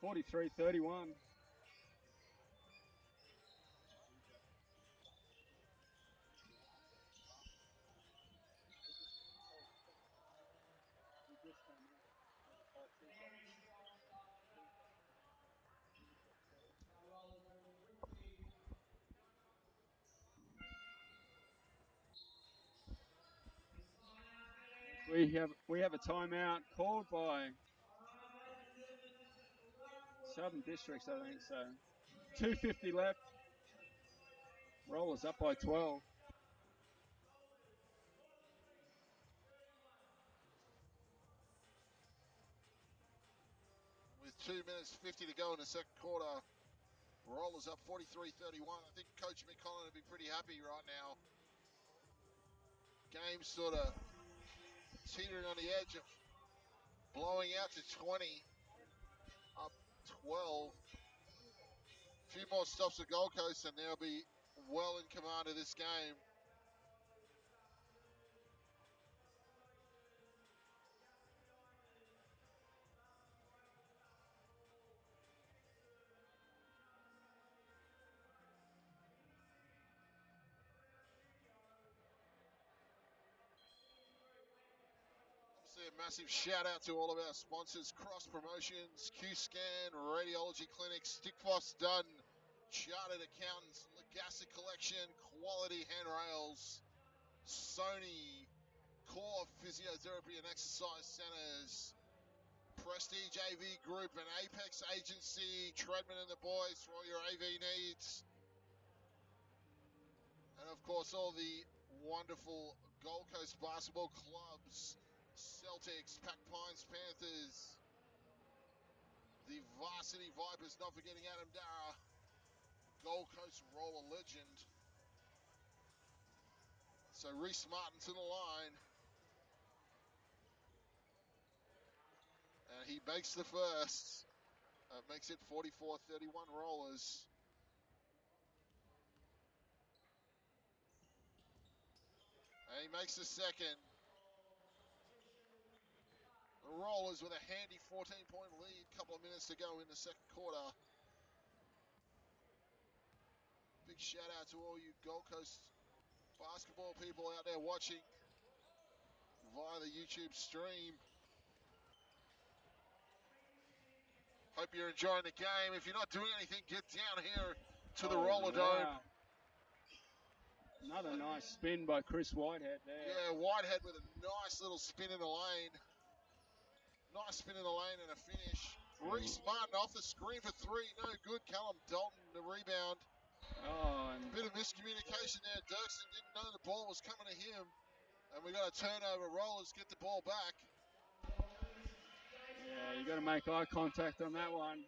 43-31. We have a timeout called by Southern Districts, I think so. 2:50 left. Rollers up by 12. With 2 minutes 50 to go in the second quarter, Rollers up 43-31. I think Coach McCollum would be pretty happy right now. Game sort of teetering on the edge of blowing out to 20, up 12. A few more stops at Gold Coast and they'll be well in command of this game. Obviously, a massive shout out to all of our sponsors: Cross Promotions, Q-Scan, Radiology Clinics, Stickfoss Dunn, Chartered Accountants, Legassa Collection, Quality Handrails, Sony, Core Physiotherapy and Exercise Centers, Prestige AV Group and Apex Agency, Treadman and the boys for all your AV needs. And of course, all the wonderful Gold Coast basketball clubs: Celtics, Pac Pines Panthers, the Varsity Vipers, not forgetting Adam Dara, Gold Coast Roller legend. So Reese Martin to the line. And he makes the first. Makes it 44-31 Rollers. And he makes the second. The Rollers with a handy 14-point lead. Couple of minutes to go in the second quarter. shout out to all you Gold Coast basketball people out there watching via the YouTube stream. Hope you're enjoying the game. If you're not doing anything, get down here to the Roller Dome. Wow. Another nice spin by Chris Whitehead there. Yeah, Whitehead with a nice little spin in the lane. Nice spin in the lane and a finish. Reese Martin off the screen for three. No good. Callum Dalton, the rebound. Oh, and Bit of miscommunication there. Dirksen didn't know the ball was coming to him. And we got a turnover. Rollers get the ball back. yeah, you got to make eye contact on that one.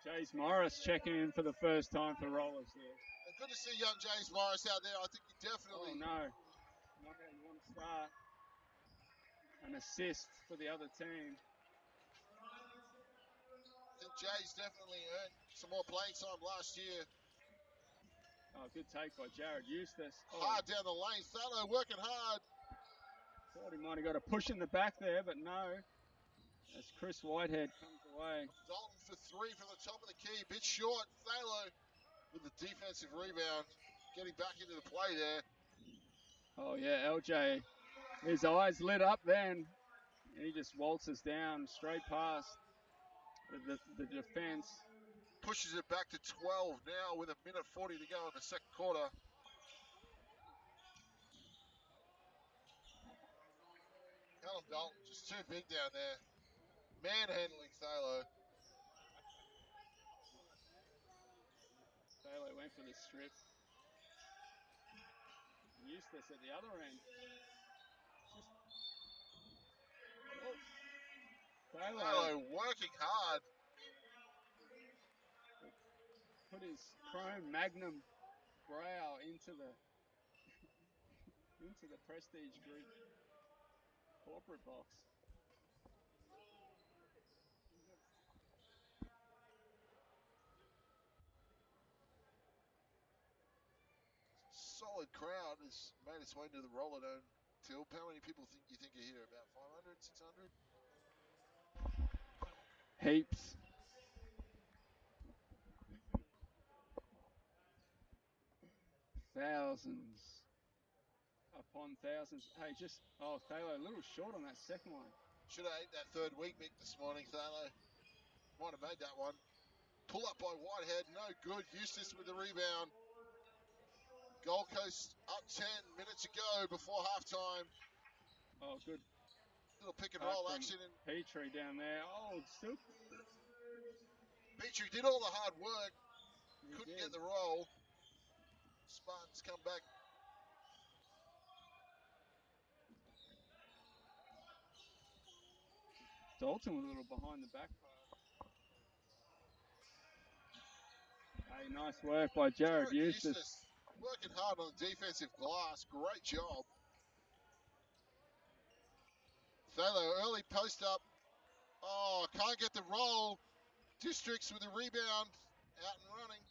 Jace Morris checking in for the first time for Rollers here. And good to see young James Morris out there. I think he definitely... Oh, no. Not how you want to start. An assist for the other team. I think Jay's definitely earned some more playing time last year. Oh, good take by Jared Eustace. Hard down the lane. Thallow working hard. Thought he might have got a push in the back there, but no. As Chris Whitehead comes away. Dalton for three from the top of the key. Bit short. Thallow with the defensive rebound. Getting back into the play there. Oh, yeah, LJ. His eyes lit up then. He just waltzes down straight past the defense. Pushes it back to 12 now with a minute 40 to go in the second quarter. Callum Dalton just too big down there. Manhandling Thallow. Taylor went for the strip. Eustace at the other end. Thallow working hard. Put his chrome magnum brow into the Prestige Group corporate box. Solid crowd has made its way into the Roller Dome. Tilp, how many people think you think are here? About 500, 600? Heaps. Thousands upon thousands. Hey, Thaler a little short on that second one. Should have ate that third week Mick this morning, Thallow. Might have made that one. Pull up by Whitehead, no good. Eustace with the rebound. Gold Coast up 10 minutes ago before halftime. Oh, good. Little pick and roll From action. And Petrie down there. Oh, still. Petrie did all the hard work. He Couldn't did. get the roll. Spartans come back. Dalton was a little behind the back. Hey, nice work by Jared Eustace. Working hard on the defensive glass. Great job. Thallow early post up. Oh, can't get the roll. Districts with the rebound. Out and running.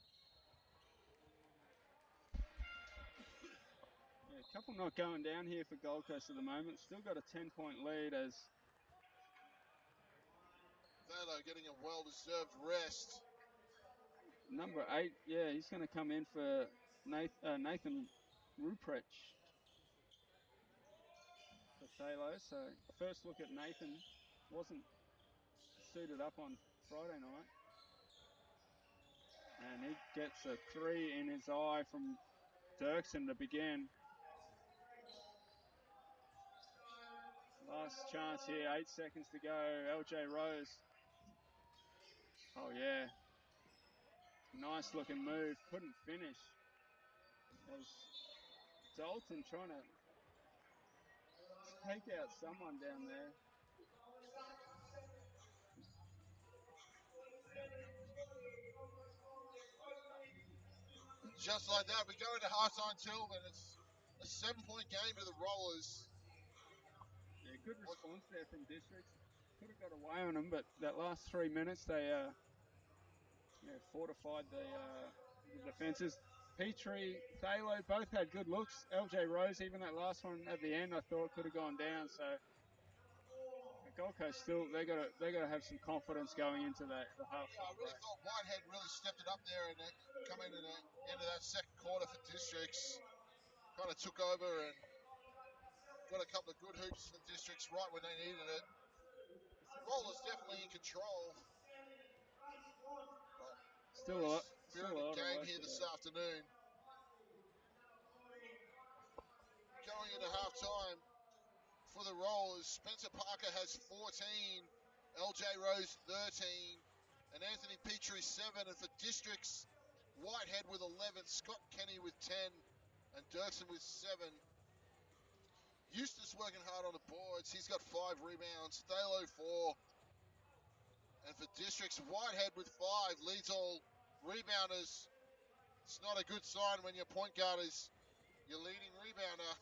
Yeah, a couple not going down here for Gold Coast at the moment. Still got a 10-point lead as Thallow getting a well-deserved rest. number 8. Yeah, he's going to come in for Nathan Ruprecht for Thalo. So first look at Nathan. Wasn't suited up on Friday night. And he gets a 3 in his eye from Dirksen to begin. Last chance here, 8 seconds to go. LJ Rose. Oh, yeah. Nice looking move. Couldn't finish. As Dalton trying to take out someone down there. Just like that, we go into halftime, Tilman. It's a 7-point game for the Rollers. Yeah, good response there from Districts. Could have got away on them, but that last 3 minutes they fortified the defences. Petrie, Thalo both had good looks. LJ Rose, even that last one at the end, I thought could have gone down. So a Gold Coast still they gotta have some confidence going into the Yeah, I halftime really break. thought Whitehead really stepped it up there and come into the end of that second quarter for Districts. Kind of took over and got a couple of good hoops for Districts right when they needed it. Rollers definitely in control, but very Still a spirited lot of game work here to this do. afternoon. Going into halftime for the Rollers, Spencer Parker has 14, LJ Rose 13, and Anthony Petrie 7. And for Districts, Whitehead with 11, Scott Kenny with 10, and Dirksen with 7. Eustace working hard on the boards. He's got 5 rebounds. Thalo 4. And for Districts, Whitehead with 5 leads all rebounders. It's not a good sign when your point guard is your leading rebounder.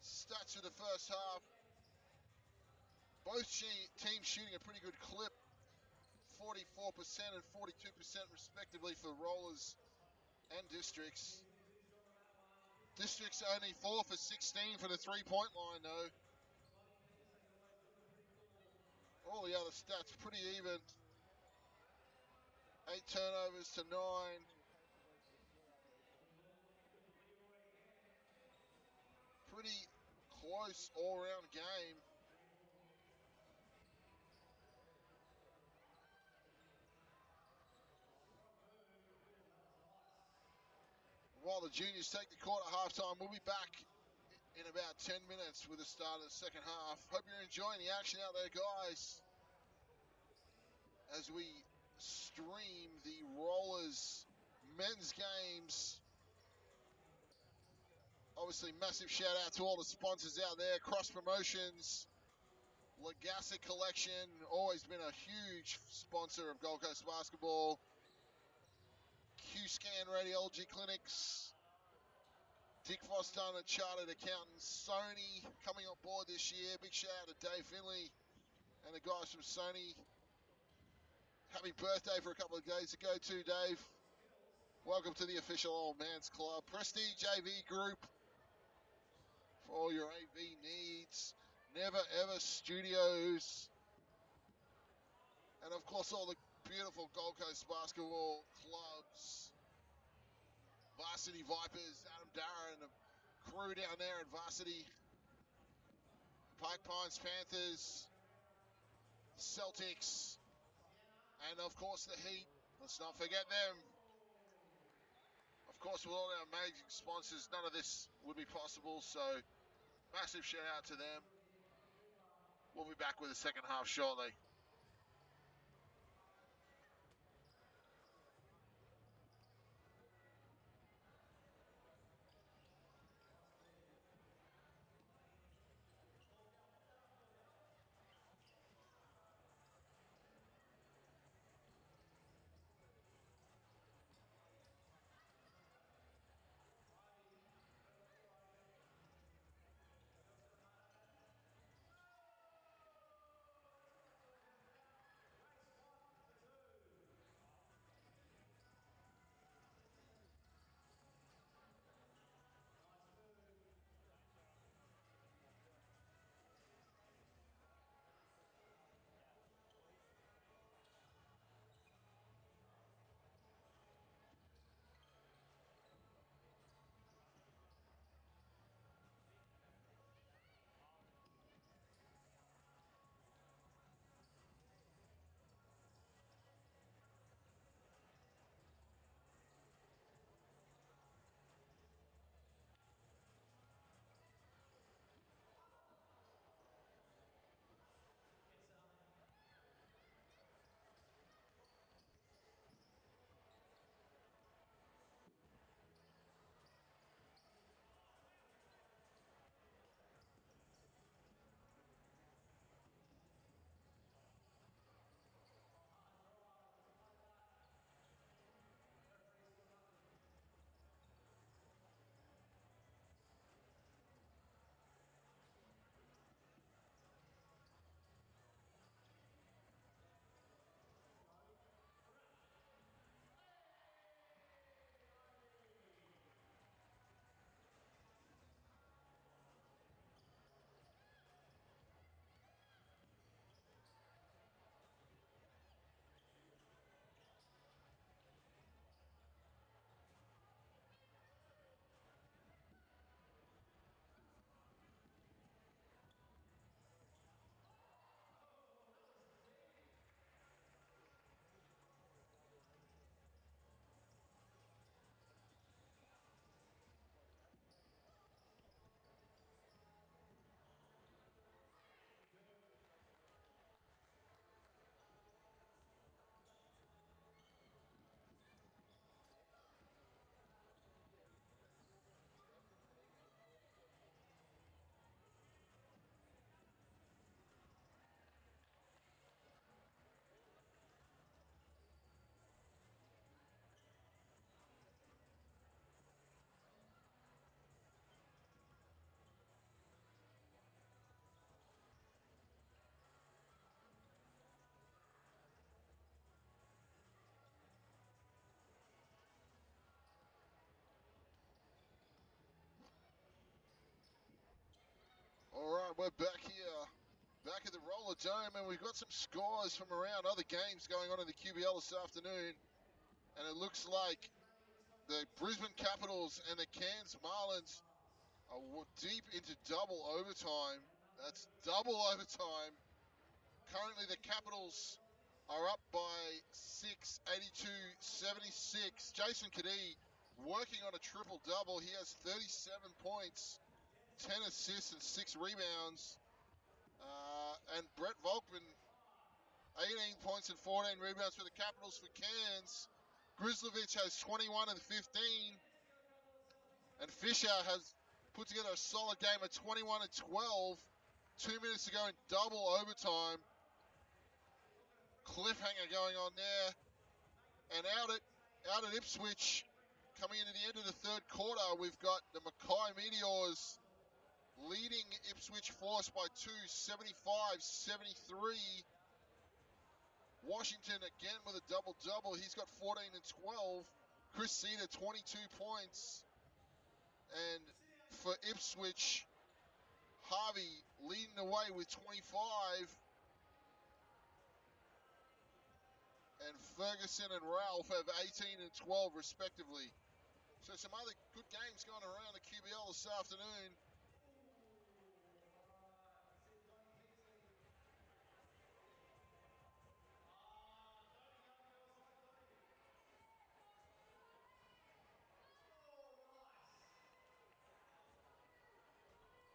Stats for the first half. Both teams shooting a pretty good clip. 44% and 42% respectively for Rollers and Districts. Districts only 4 for 16 for the three-point line though. All the other stats pretty even. 8 turnovers to 9. Pretty close all-round game. While the juniors take the court at halftime, we'll be back in about 10 minutes with the start of the second half. Hope you're enjoying the action out there, guys, as we stream the Rollers men's games. Obviously, massive shout out to all the sponsors out there. Cross Promotions, Legacy Collection, always been a huge sponsor of Gold Coast basketball. Q-Scan Radiology Clinics, Dick Foster and Chartered Accountants, Sony coming on board this year. Big shout out to Dave Finley and the guys from Sony. Happy birthday for a couple of days ago too, Dave. Welcome to the official Old Man's Club. Prestige AV Group for all your AV needs. Never Ever Studios. And of course all the beautiful Gold Coast basketball clubs. Varsity Vipers, Adam Darrah and the crew down there at Varsity. Pike Pines Panthers, Celtics, and of course the Heat. Let's not forget them. Of course, with all our amazing sponsors, none of this would be possible, so massive shout out to them. We'll be back with the second half shortly. All right, we're back here, back at the Roller Dome, and we've got some scores from around other games going on in the QBL this afternoon. And it looks like the Brisbane Capitals and the Cairns Marlins are deep into double overtime. That's double overtime. Currently, the Capitals are up by 6, 82-76. Jason Kadee working on a triple-double. He has 37 points, 10 assists, and 6 rebounds. And Brett Volkman, 18 points and 14 rebounds for the Capitals. For Cairns, Grislovich has 21 and 15. And Fisher has put together a solid game of 21 and 12. 2 minutes to go in double overtime. Cliffhanger going on there. And out at Ipswich, coming into the end of the third quarter, we've got the Mackay Meteors leading Ipswich Force by 2, 75-73. Washington again with a double-double. He's got 14 and 12. Chris Cedar, 22 points. And for Ipswich, Harvey leading the way with 25. And Ferguson and Ralph have 18 and 12 respectively. So some other good games going around the QBL this afternoon.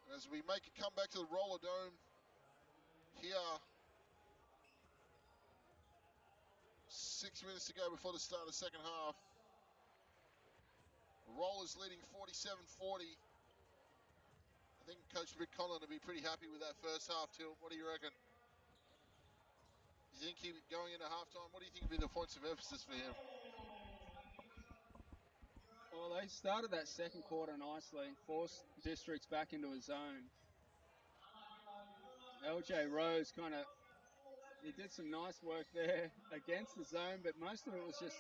And as we make a comeback to the Roller Dome here, 6 minutes to go before the start of the second half. Rollers leading 47-40. I think Coach Vic Conlon will be pretty happy with that first half, Tilt. What do you reckon? You think he going into halftime? What do you think would be the points of emphasis for him? Well, they started that second quarter nicely, forced Districts back into a zone. LJ Rose he did some nice work there against the zone, but most of it was just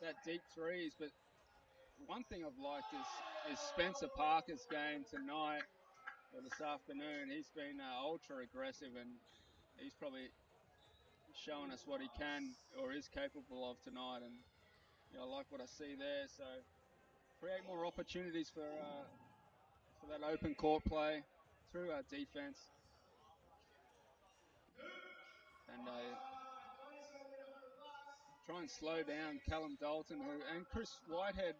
that deep threes. But one thing I've liked is Spencer Parker's game tonight or this afternoon. He's been ultra aggressive, and he's probably showing us what he can or is capable of tonight. And I like what I see there. So create more opportunities for that open court play through our defense. And try and slow down Callum Dalton and Chris Whitehead.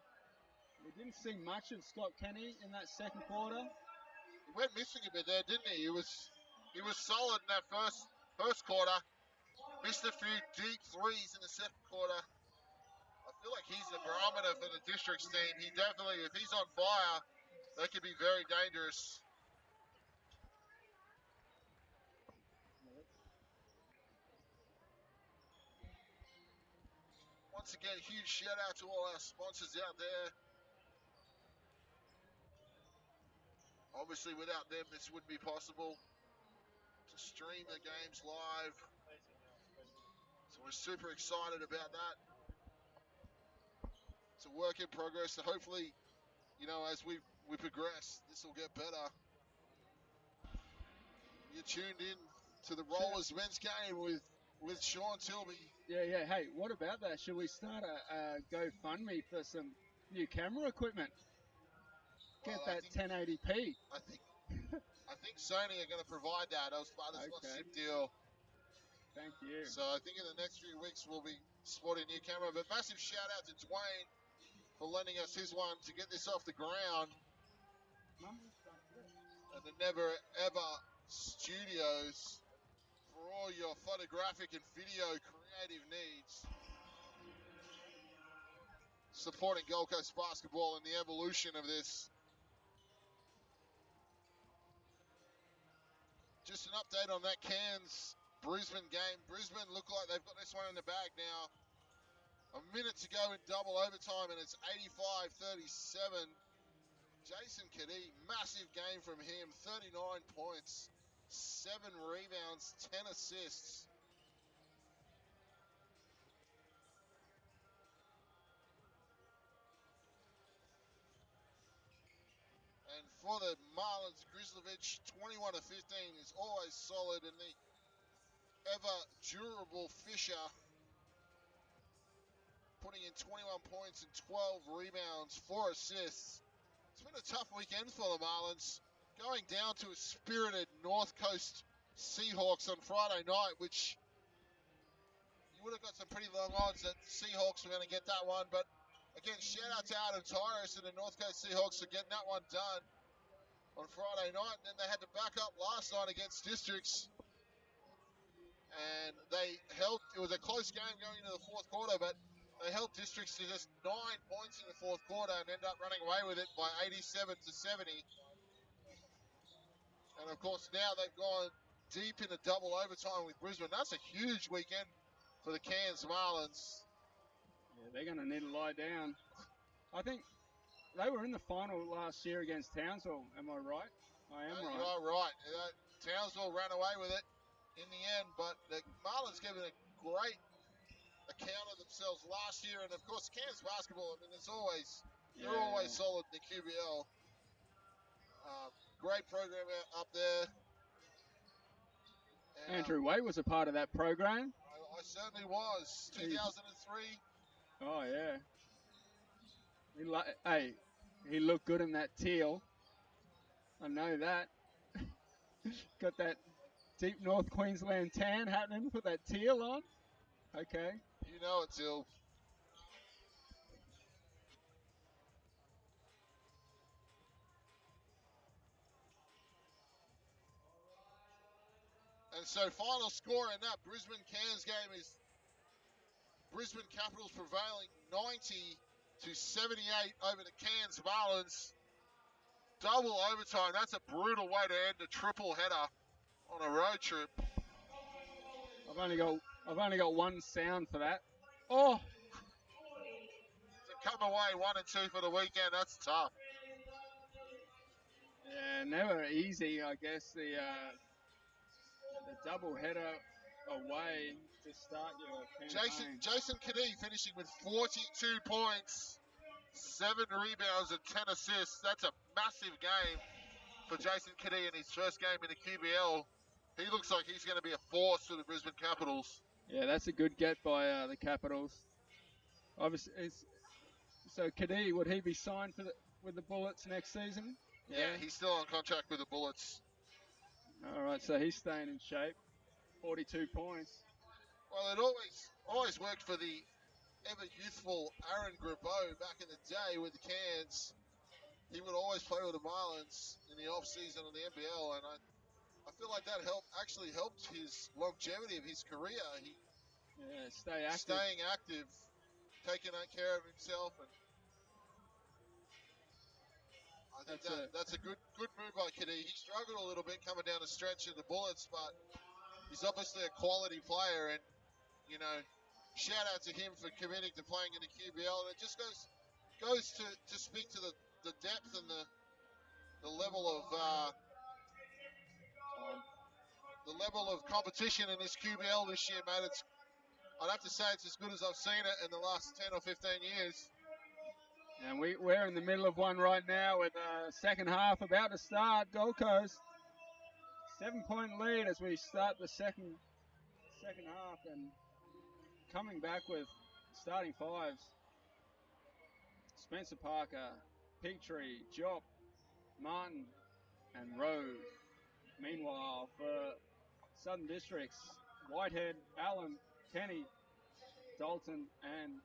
We didn't see much of Scott Kenny in that second quarter. He went missing a bit there, didn't he? He was solid in that first quarter. Missed a few deep threes in the second quarter. I feel like he's the barometer for the Districts team. He definitely, if he's on fire, they could be very dangerous. Once again, huge shout out to all our sponsors out there. Obviously, without them, this wouldn't be possible to stream the games live. So we're super excited about that. It's a work in progress. So hopefully, as we progress, this will get better. You're tuned in to the Rollers men's game with Sean Tilby. Yeah. Hey, what about that? Should we start a GoFundMe for some new camera equipment? Get that 1080p. I think Sony are going to provide that as part of the sponsorship deal. Thank you. So I think in the next few weeks we'll be sporting a new camera. But massive shout out to Dwayne for lending us his one to get this off the ground. And the Never Ever Studios for all your photographic and video creative needs. Supporting Gold Coast basketball and the evolution of this. Just an update on that Cairns Brisbane game. Brisbane look like they've got this one in the bag now. A minute to go in double overtime, and it's 85-37. Jason Kadee, massive game from him. 39 points, 7 rebounds, 10 assists. And for the Marlins, Grislovich, 21 of 15 is always solid, and the ever durable Fisher putting in 21 points and 12 rebounds, 4 assists. It's been a tough weekend for the Marlins, going down to a spirited North Coast Seahawks on Friday night, which you would have got some pretty long odds that the Seahawks were going to get that one. But again, shout out to Adam Tyrus and the North Coast Seahawks for getting that one done on Friday night. And then they had to back up last night against Districts, and they held. It was a close game going into the fourth quarter, but they held Districts to just 9 points in the fourth quarter and ended up running away with it by 87 to 70. And of course, now they've gone deep into double overtime with Brisbane. That's a huge weekend for the Cairns Marlins. Yeah, they're going to need to lie down. I think they were in the final last year against Townsville. Am I right? I am right. You are right. Townsville ran away with it in the end, but the Marlins gave it a great account of themselves last year. And of course, Cairns basketball, I mean, they're always solid in the QBL. Great program up there. And, Andrew Way was a part of that program. I certainly was. 2003. Oh, yeah. He looked good in that teal. I know that. Got that deep North Queensland tan happening. Put that teal on. Okay. You know it, Till. And so final score in that Brisbane Cairns game is Brisbane Capitals prevailing 90 to 78 over the Cairns Marlins. Double overtime. That's a brutal way to end a triple header on a road trip. I've only got one sound for that. Oh! To come away 1 and 2 for the weekend, that's tough. Yeah, never easy, I guess. The double header away to start your campaign. Jason Kadee finishing with 42 points, 7 rebounds and 10 assists. That's a massive game for Jason Kadee in his first game in the QBL. He looks like he's going to be a force for the Brisbane Capitals. Yeah, that's a good get by the Capitals. Obviously, so Kadee, would he be signed with the Bullets next season? Yeah, he's still on contract with the Bullets. All right, so he's staying in shape. 42 points. Well, it always worked for the ever youthful Aaron Grabeau back in the day with the Cairns. He would always play with the Marlins in the off-season of the NBL, and I feel like that actually helped his longevity of his career. Staying active, taking care of himself, and I think that's a good move by Kadee. He struggled a little bit coming down the stretch of the Bullets, but he's obviously a quality player, and you know, shout out to him for committing to playing in the QBL. And it just goes to speak to the depth and the level of competition in this QBL this year, mate. I'd have to say it's as good as I've seen it in the last 10 or 15 years. And we're in the middle of one right now with the second half about to start. Gold Coast 7-point lead as we start the second half, and coming back with starting fives. Spencer Parker, Petrie, Job, Martin, and Rowe. Meanwhile, for Southern Districts, Whitehead, Allen, Kenny, Dalton, and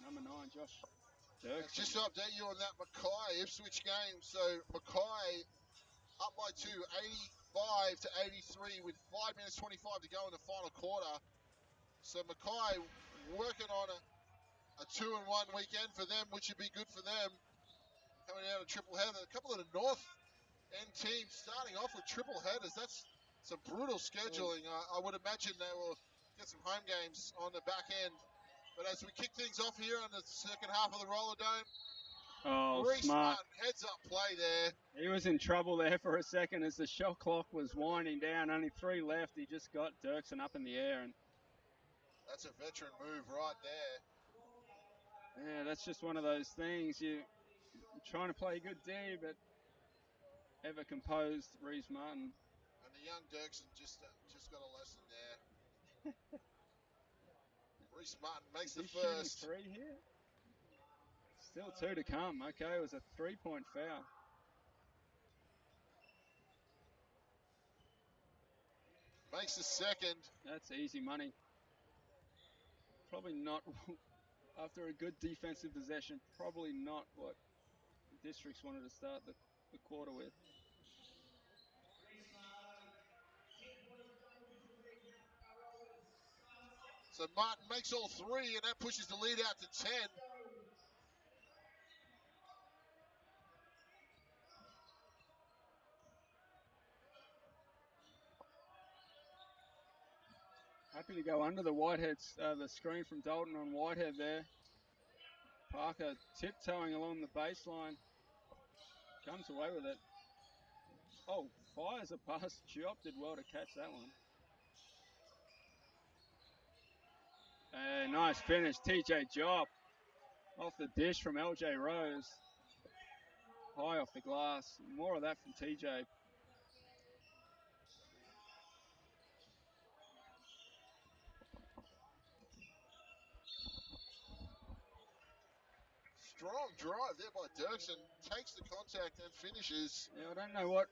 number 9, Josh Dirksen. Just to update you on that Mackay Ipswich game. So Mackay up by 2, 85 to 83 with 5 minutes 25 to go in the final quarter. So Mackay working on a 2-1 weekend for them, which would be good for them. Coming out of triple header. A couple of the North End teams starting off with triple headers. That's some brutal scheduling. I would imagine they will get some home games on the back end. But as we kick things off here on the second half of the Roller Dome, Reece smart. Martin, heads up play there. He was in trouble there for a second as the shot clock was winding down. Only 3 left. He just got Dirksen up in the air. And that's a veteran move right there. Yeah, that's just one of those things. You're trying to play a good D, but ever composed Reese Martin. And the young Dirksen just got a lesson there. Reese Martin makes Is the he shooting first. 3 here? Still 2 to come. Okay, it was a 3-point foul. Makes the second. That's easy money. Probably not, after a good defensive possession, probably not what Districts wanted to start the quarter with. So Martin makes all 3, and that pushes the lead out to 10. Happy to go under the the screen from Dalton on Whitehead there. Parker tiptoeing along the baseline. Comes away with it. Oh, fires a pass. Diop did well to catch that one. Nice finish, TJ Diop. Off the dish from LJ Rose. High off the glass. More of that from TJ. Strong drive there by Dirksen. Takes the contact and finishes. Yeah, I don't know what.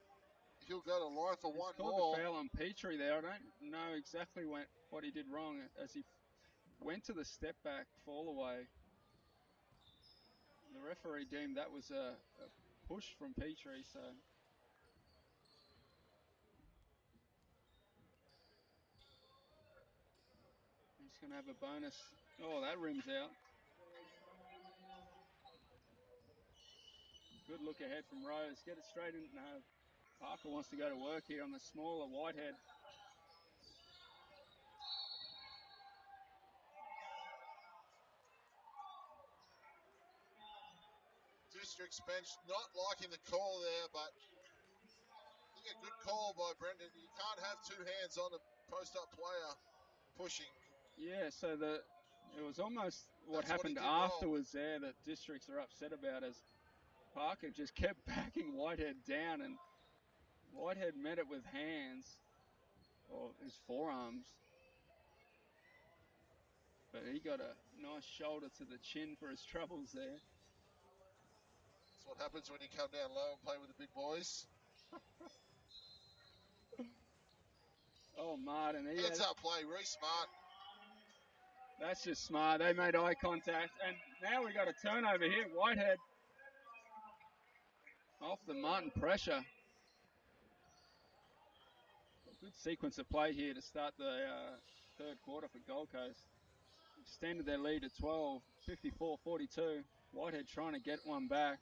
He'll go to line for He's one called more. the foul on Petrie there. I don't know exactly what he did wrong as he went to the step back fall away. The referee deemed that was a push from Petrie, so he's going to have a bonus. Oh, that rims out. Good look ahead from Rose. Get it straight in. No, Parker wants to go to work here on the smaller Whitehead. District's bench not liking the call there, but I think a good call by Brendan. You can't have 2 hands on a post-up player pushing. Yeah, so it was almost what That's what he happened did wrong. afterwards there that Districts are upset about, as Parker just kept backing Whitehead down, and Whitehead met it with hands or his forearms, but he got a nice shoulder to the chin for his troubles there. That's what happens when you come down low and play with the big boys. Oh, Martin, Heads up play, Reese Martin. that's just smart. They made eye contact, and now we got a turnover here. Whitehead off the Martin pressure. Good sequence of play here to start the third quarter for Gold Coast. Extended their lead to 12, 54-42. Whitehead trying to get one back.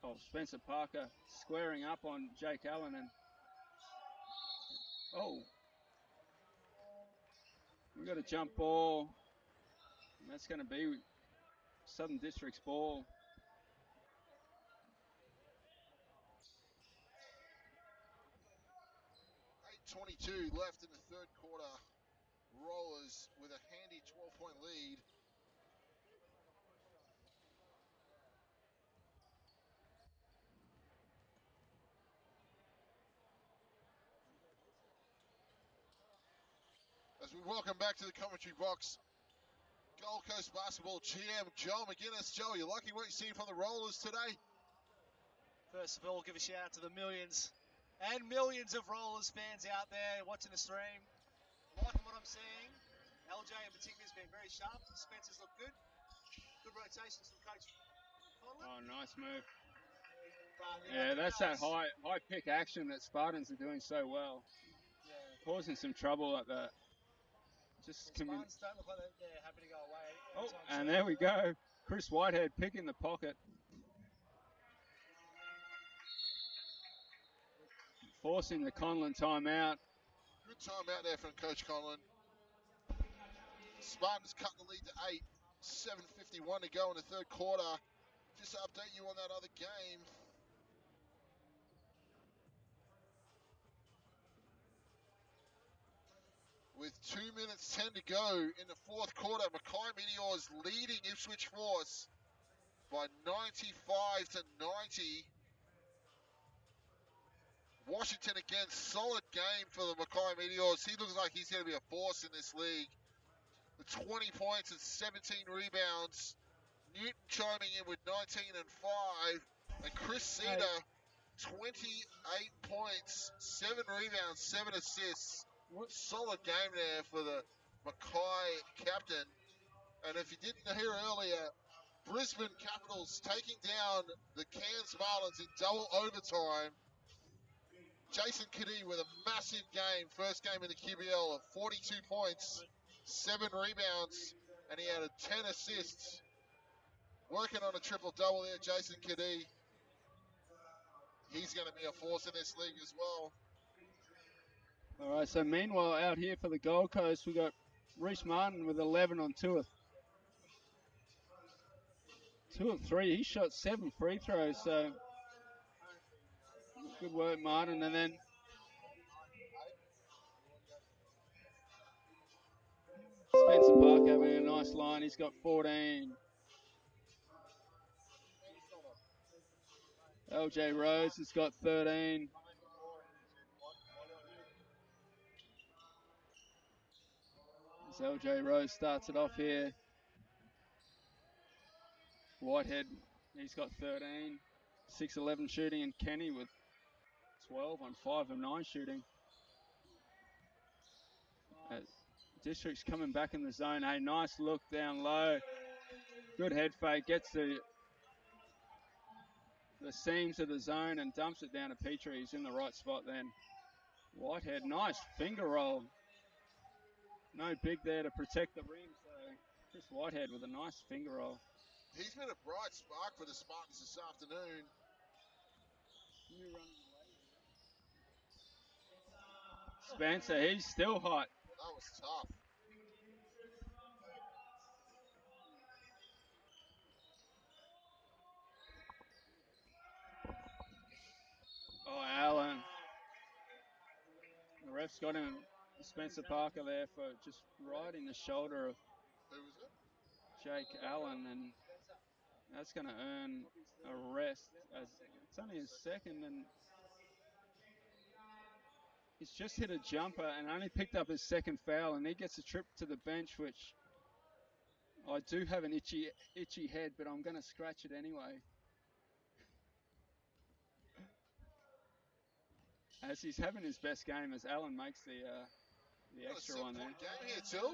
Oh, Spencer Parker squaring up on Jake Allen, and oh, we got a jump ball. And that's going to be Southern District's ball. 8:22 left in the third quarter. Rollers with a handy 12-point lead. As we welcome back to the commentary box, Gold Coast Basketball GM Joe McGuinness. Joe, you liking what you're seeing from the Rollers today? First of all, give a shout out to the millions and millions of Rollers fans out there watching the stream. Liking what I'm seeing. LJ in particular has been very sharp. Spencer's look good. Good rotations from Coach Conlon. Oh, nice move. But Yeah, that's that high pick action that Spartans are doing so well. Yeah. Causing some trouble at the just Spartans don't look like they're happy to go away. Oh, and there we go. Chris Whitehead picking the pocket. Forcing the Conlon timeout. Good timeout there from Coach Conlon. Spartans cut the lead to 8. 7:51 to go in the third quarter. Just to update you on that other game. With 2 minutes 10 to go in the fourth quarter, Mackay Meteors leading Ipswich Force by 95 to 90. Washington again, solid game for the Mackay Meteors. He looks like he's going to be a force in this league. With 20 points and 17 rebounds. Newton chiming in with 19 and 5. And Chris Cedar, 28 points, 7 rebounds, 7 assists. Solid game there for the Mackay captain. And if you didn't hear earlier, Brisbane Capitals taking down the Cairns Marlins in double overtime. Jason Kadee with a massive game, first game in the QBL of 42 points, 7 rebounds, and he had 10 assists. Working on a triple-double there, Jason Kadee. He's going to be a force in this league as well. All right, so meanwhile, out here for the Gold Coast, we got Reece Martin with 11 on 2 of 3. He shot 7 free throws, so good work, Martin. And then Spencer Park having a nice line. He's got 14. LJ Rose has got 13. As LJ Rose starts it off here. Whitehead, he's got 13. 6-11 shooting, and Kenny with 12 on 5 of 9 shooting. District's coming back in the zone. A nice look down low. Good head fake. Gets the seams of the zone and dumps it down to Petrie. He's in the right spot then. Whitehead, nice finger roll. No big there to protect the rim. So Chris Whitehead with a nice finger roll. He's been a bright spark for the Spartans this afternoon. Spencer, he's still hot. That was tough. Oh, Allen. The ref's got him, Spencer Parker, there for just riding the shoulder of Who was it? Jake Allen, and that's going to earn a rest. As it's only his second, and he's just hit a jumper and only picked up his second foul, and he gets a trip to the bench, which I do have an itchy head, but I'm going to scratch it anyway. As he's having his best game, as Allen makes the extra one there. Game here, Till.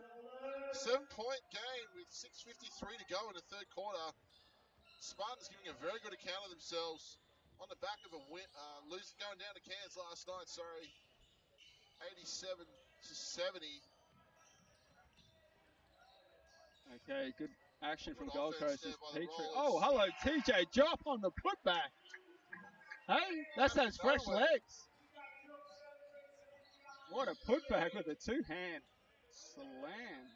7-point game with 6:53 to go in the third quarter. Spartans giving a very good account of themselves on the back of a win, going down to Cairns last night. 87 to 70. Okay, good action Good from Gold Coast. there by the Petrie. Rollers. Oh, hello, TJ Jop on the putback. Hey, that's those fresh legs. What a putback with a two-hand slam.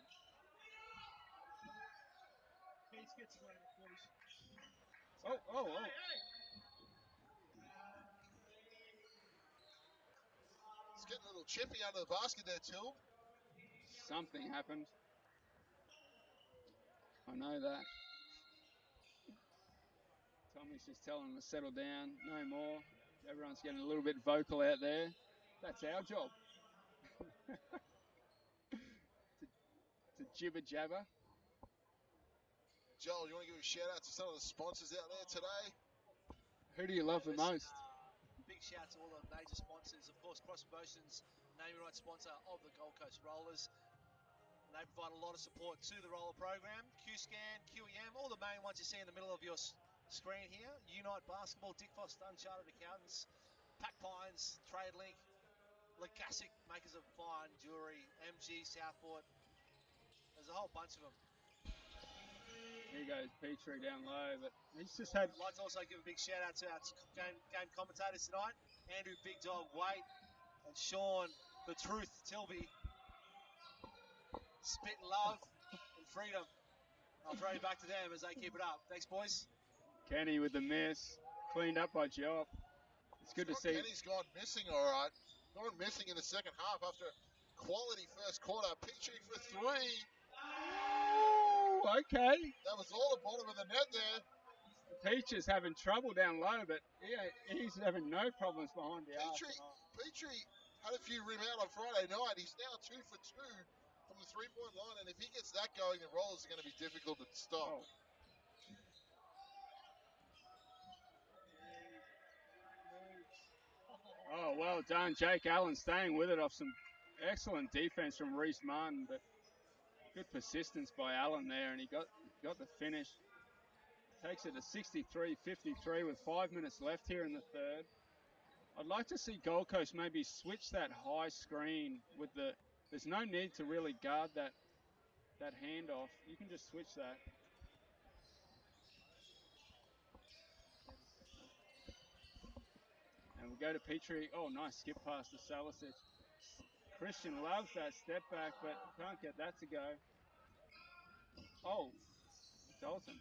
Oh. It's getting a little chippy under the basket there, Till. Something happened. I know that. Tommy's just telling him to settle down. No more. Everyone's getting a little bit vocal out there. That's our job. to jibber jabber. Joel, you want to give a shout out to some of the sponsors out there today? Who do you love the most? Big shout to all the major sponsors. Of course, Cross Promotions, naming right sponsor of the Gold Coast Rollers. And they provide a lot of support to the roller program. QScan, QEM, all the main ones you see in the middle of your screen here. Unite Basketball, Dick Foster Uncharted Accountants, Pack Pines, TradeLink, Legasic, makers of fine jewellery, MG, Southport. There's a whole bunch of them. Here goes Petrie down low, but he's just had... I'd like to also give a big shout out to our game commentators tonight, Andrew Big Dog Waite and Sean The Truth Tilby. Spitting love and freedom. I'll throw you back to them as they keep it up. Thanks, boys. Kenny with the miss, cleaned up by Job. It's good to see. Kenny's gone missing, all right. Gone missing in the second half after quality first quarter. Petrie for three. Oh, okay. That was all the bottom of the net there. Peach is having trouble down low, but he's having no problems behind the arc. Petrie had a few rim out on Friday night. He's now 2 for 2 from the three-point line, and if he gets that going, the Rollers are going to be difficult to stop. Oh, well done. Jake Allen staying with it off some excellent defense from Reese Martin, but good persistence by Allen there, and he got the finish. Takes it to 63-53 with 5 minutes left here in the third. I'd like to see Gold Coast maybe switch that high screen with there's no need to really guard that handoff. You can just switch that. And we go to Petrie. Oh, nice skip pass to Salisic. Christian loves that step back, but can't get that to go. Oh, Dalton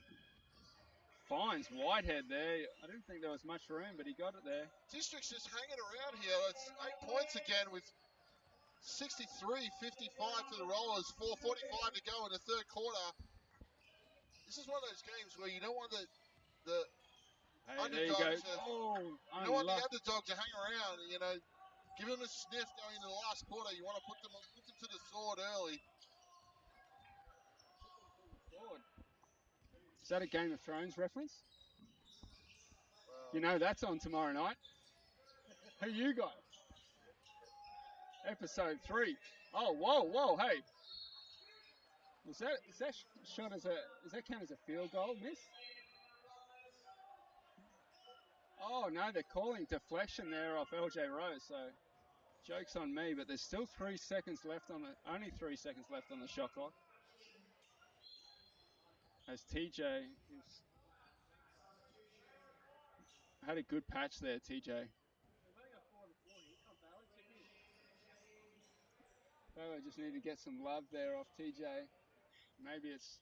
finds Whitehead there. I didn't think there was much room, but he got it there. District's just hanging around here. It's 8 points again with 63-55 for the Rollers. 4:45 to go in the third quarter. This is one of those games where you don't want the underdog to hang around. You know, give them a sniff going into the last quarter. You want to put them to the sword early. Is that a Game of Thrones reference? You know that's on tomorrow night. Who you got? Episode 3. Oh, whoa, hey. Is that shot does that count as a field goal, miss? Oh no, they're calling deflection there off LJ Rose, so joke's on me, but there's still 3 seconds left only 3 seconds left on the shot clock. As TJ had a good patch there, TJ. Baylor just need to get some love there off TJ. Maybe it's...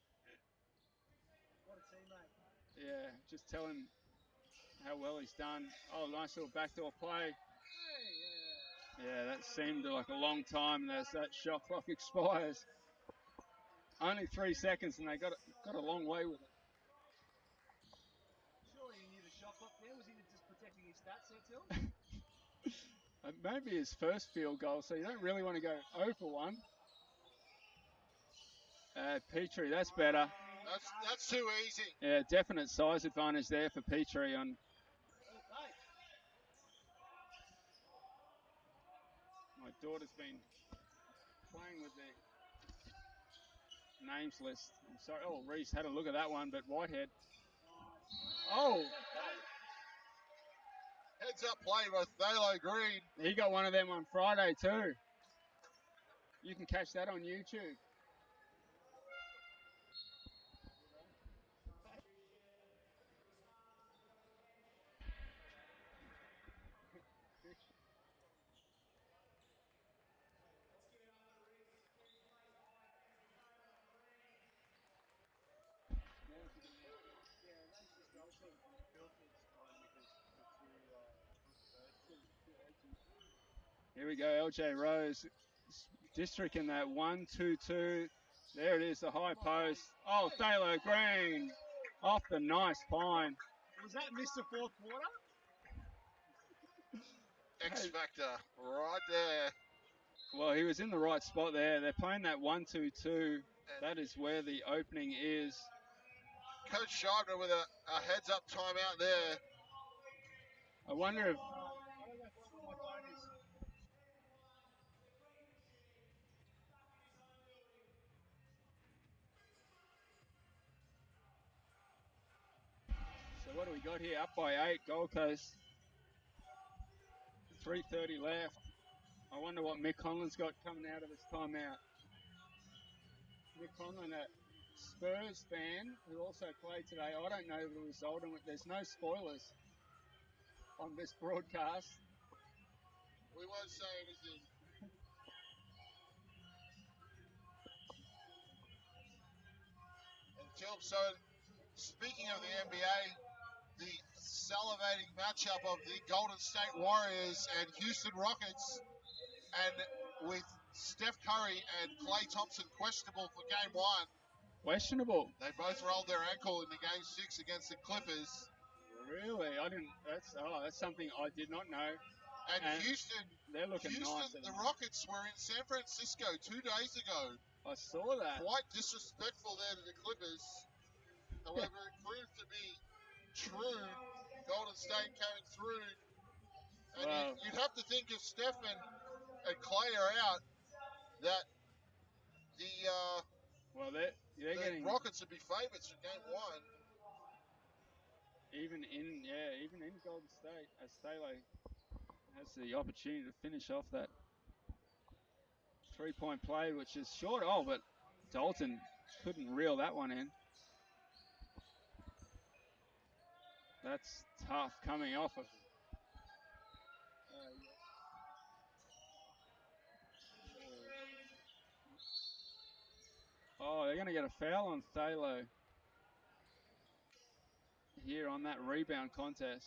What a teammate. Yeah, just tell him how well he's done. Oh, nice little backdoor play. Yeah, that seemed like a long time, and as that shot clock expires. Only 3 seconds, and they got a long way with it. Surely he knew the shot clock there. Was he just protecting his stats there, Till? Maybe his first field goal, so you don't really want to go 0 for 1. Petrie, that's better. That's too easy. Yeah, definite size advantage there for Petrie on. My daughter's been playing with the names list. I'm sorry. Oh, Reese had a look at that one, but Whitehead. Oh! Heads up play by Thalo Green. He got one of them on Friday too. You can catch that on YouTube. Here we go, LJ Rose. District in that 1-2-2. There it is, the high post. Oh, Thalo Green off the nice pine. Was that Mr. Fourth Quarter? X Factor right there. Well, he was in the right spot there. They're playing that 1-2-2. That is where the opening is. Coach Scheibner with a heads-up timeout there. I wonder if... So what do we got here? Up by 8, Gold Coast. 3:30 left. I wonder what Mick Conlon's got coming out of this timeout. Mick Conlon, a Spurs fan who also played today. I don't know the result, and there's no spoilers on this broadcast. We won't say anything. So, speaking of the NBA, the salivating matchup of the Golden State Warriors and Houston Rockets, and with Steph Curry and Klay Thompson questionable for game one. Questionable. They both rolled their ankle in the game 6 against the Clippers. Really? I didn't. That's something I did not know. And Houston, they're looking nice. the Rockets were in San Francisco 2 days ago. I saw that. Quite disrespectful there to the Clippers. However, it proved to be true. Golden State came through. And you'd have to think if Steph and Klay are out, that the Rockets would be favourites for game one. Even in Golden State, as Taylor has the opportunity to finish off that 3-point play, which is short. Oh, but Dalton couldn't reel that one in. That's tough coming off of. Oh, they're going to get a foul on Thalo here on that rebound contest.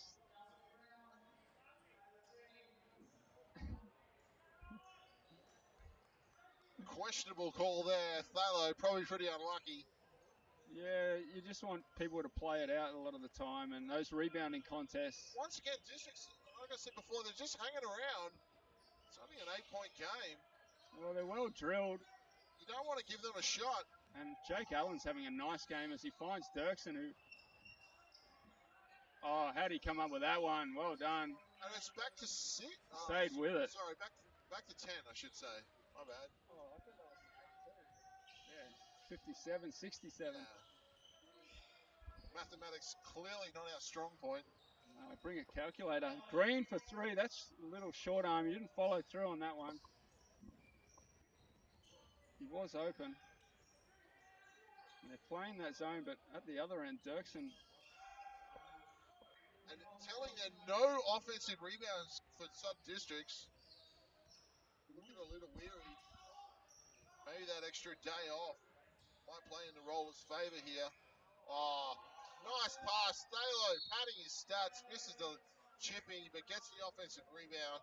Questionable call there. Thalo probably pretty unlucky. Yeah, you just want people to play it out a lot of the time, and those rebounding contests. Once again, Districts, like I said before, they're just hanging around. It's only an 8-point game. Well, they're well drilled. You don't want to give them a shot. And Jake Allen's having a nice game as he finds Dirksen, who... Oh, how'd he come up with that one? Well done. And it's back to 6. Stayed with it. Sorry, back to 10, I should say. My bad. Oh, I thought that was 57, 67. Yeah. Mathematics clearly not our strong point. Bring a calculator. Green for 3. That's a little short arm. He didn't follow through on that one. He was open. And they're playing that zone, but at the other end, Dirksen. And telling them no offensive rebounds for sub-districts. Looking a little weary. Maybe that extra day off might play in the Rollers' favour here. Oh, nice pass. Thalo padding his stats. Misses the chippy, but gets the offensive rebound.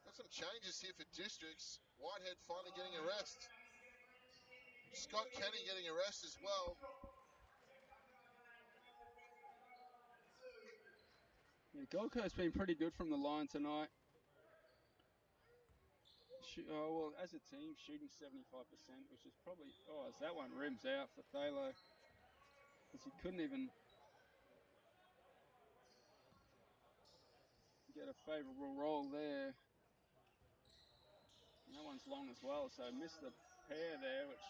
Got some changes here for districts. Whitehead finally getting a rest. Scott Kenny getting a rest as well. Yeah, Gold Coast's been pretty good from the line tonight. Well, as a team, shooting 75%, which is probably... Oh, as that one rims out for Thalo. Because he couldn't even get a favourable roll there. And that one's long as well, so missed the pair there, which...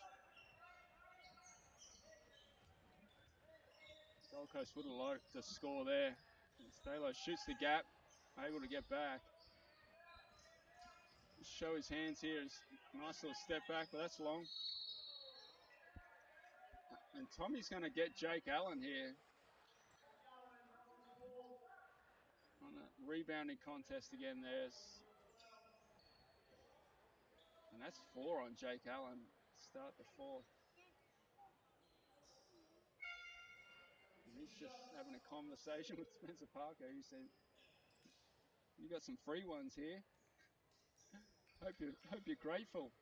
Gold Coast would have liked to score there. Thalo shoots the gap, able to get back. Show his hands here. Nice little step back, but that's long. And Tommy's going to get Jake Allen here on a rebounding contest again. And that's 4 on Jake Allen. Start the 4th. And he's just having a conversation with Spencer Parker. He said, "You got some free ones here. Hope you're grateful."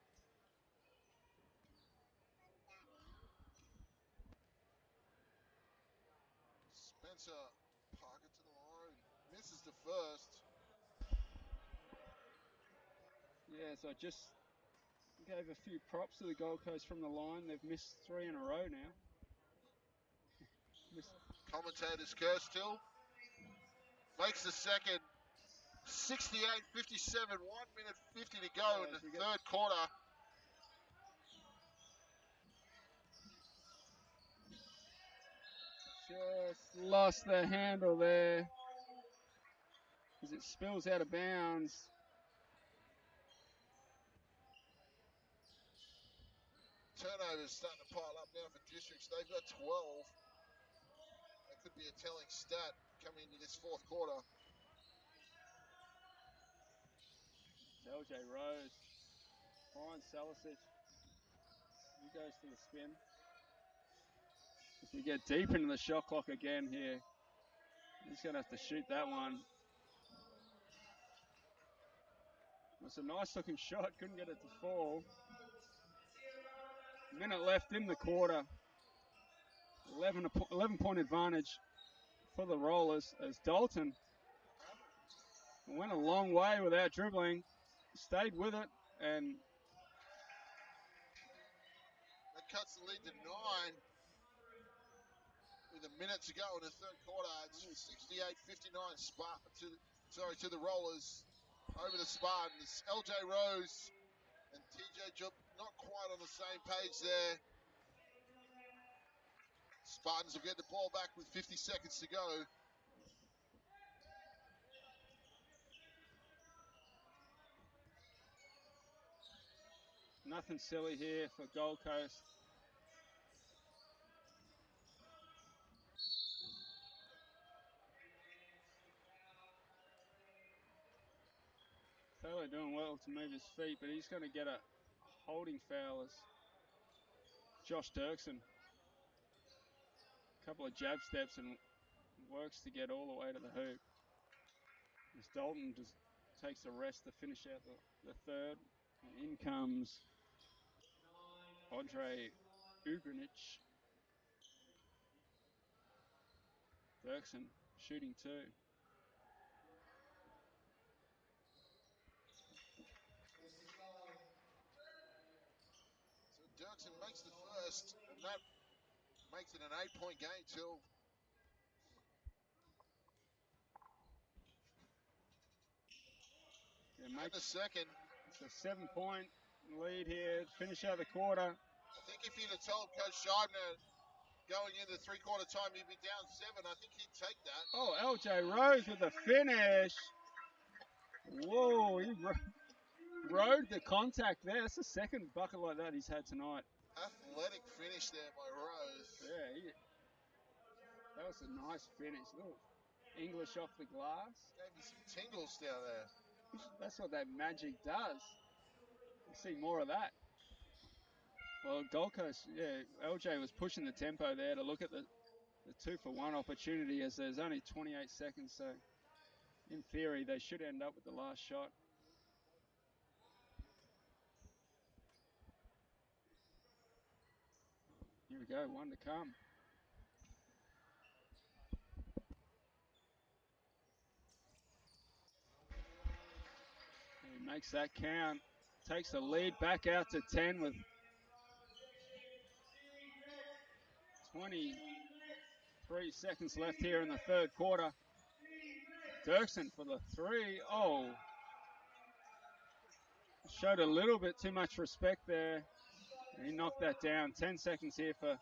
Spencer Parker to the line. Misses the first. Yeah, so I just gave a few props to the Gold Coast from the line. They've missed 3 in a row now. Commentators curse still. Makes the second. 68-57, 1 minute 50 to go in the third quarter. Just lost the handle there as it spills out of bounds. Turnovers starting to pile up now for districts. They've got 12. That could be a telling stat coming into this fourth quarter. LJ Rose finds Salisic. He goes to the spin. As we get deep into the shot clock again here. He's going to have to shoot that one. It's a nice looking shot. Couldn't get it to fall. Minute left in the quarter. 11-point advantage for the Rollers as Dalton went a long way without dribbling, stayed with it, and That cuts the lead to 9 with a minute to go in the third quarter. It's 68-59 to the Rollers over the Spartans. LJ Rose and TJ Jupp not quite on the same page there. Spartans will get the ball back with 50 seconds to go. nothing silly here for Gold Coast. Taylor doing well to move his feet, but he's going to get a holding foul as Josh Dirksen. A couple of jab steps and works to get all the way to the hoop. As Dalton just takes a rest to finish out the third. And in comes Andre Ugrinich. Dirksen shooting two. So Dirksen makes the first, and that makes it an 8-point game too. And the second. It's a 7-point lead here. Finish out the quarter. I think if you'd have told Coach Scheibner going into three-quarter time he'd be down 7, I think he'd take that. Oh, LJ Rose with the finish. Whoa, he rode the contact there. That's the second bucket like that he's had tonight. Athletic finish there by Rose. Yeah, that was a nice finish. Little English off the glass. Gave me some tingles down there. That's what that magic does. You see more of that. Well, Gold Coast, yeah, LJ was pushing the tempo there to look at the 2-for-1 opportunity as there's only 28 seconds. So, in theory, they should end up with the last shot. Here we go, one to come. He makes that count. Takes the lead back out to 10 with 23 seconds left here in the third quarter. Dirksen for the three. Oh. Showed a little bit too much respect there. He knocked that down. 10 seconds here for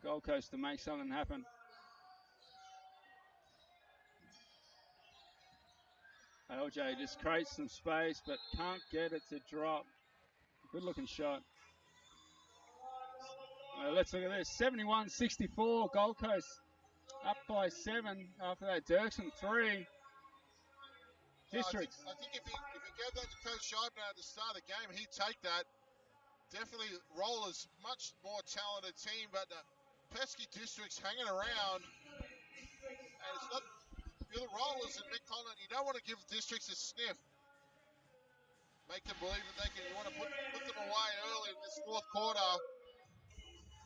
Gold Coast to make something happen. LJ just creates some space, but can't get it to drop. Good looking shot. Let's look at this. 71-64. Gold Coast up by 7 after that Dirksen three. Districts. I think if you gave that to Coach Scheibner at the start of the game, he'd take that. Definitely Rollers, much more talented team, but the pesky Districts hanging around. And it's not, you're the Rollers and Mick Conlon, you don't want to give Districts a sniff. Make them believe that they can, you want to put them away early in this fourth quarter.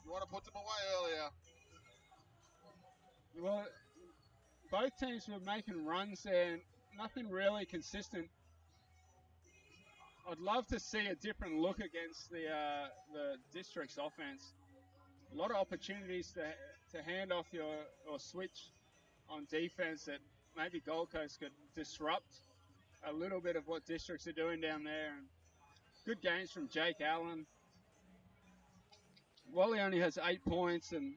You want to put them away earlier. Well, both teams were making runs there, and nothing really consistent. I'd love to see a different look against the Districts offense. A lot of opportunities to hand off or switch on defense that maybe Gold Coast could disrupt a little bit of what Districts are doing down there. And good games from Jake Allen. Wally only has 8 points and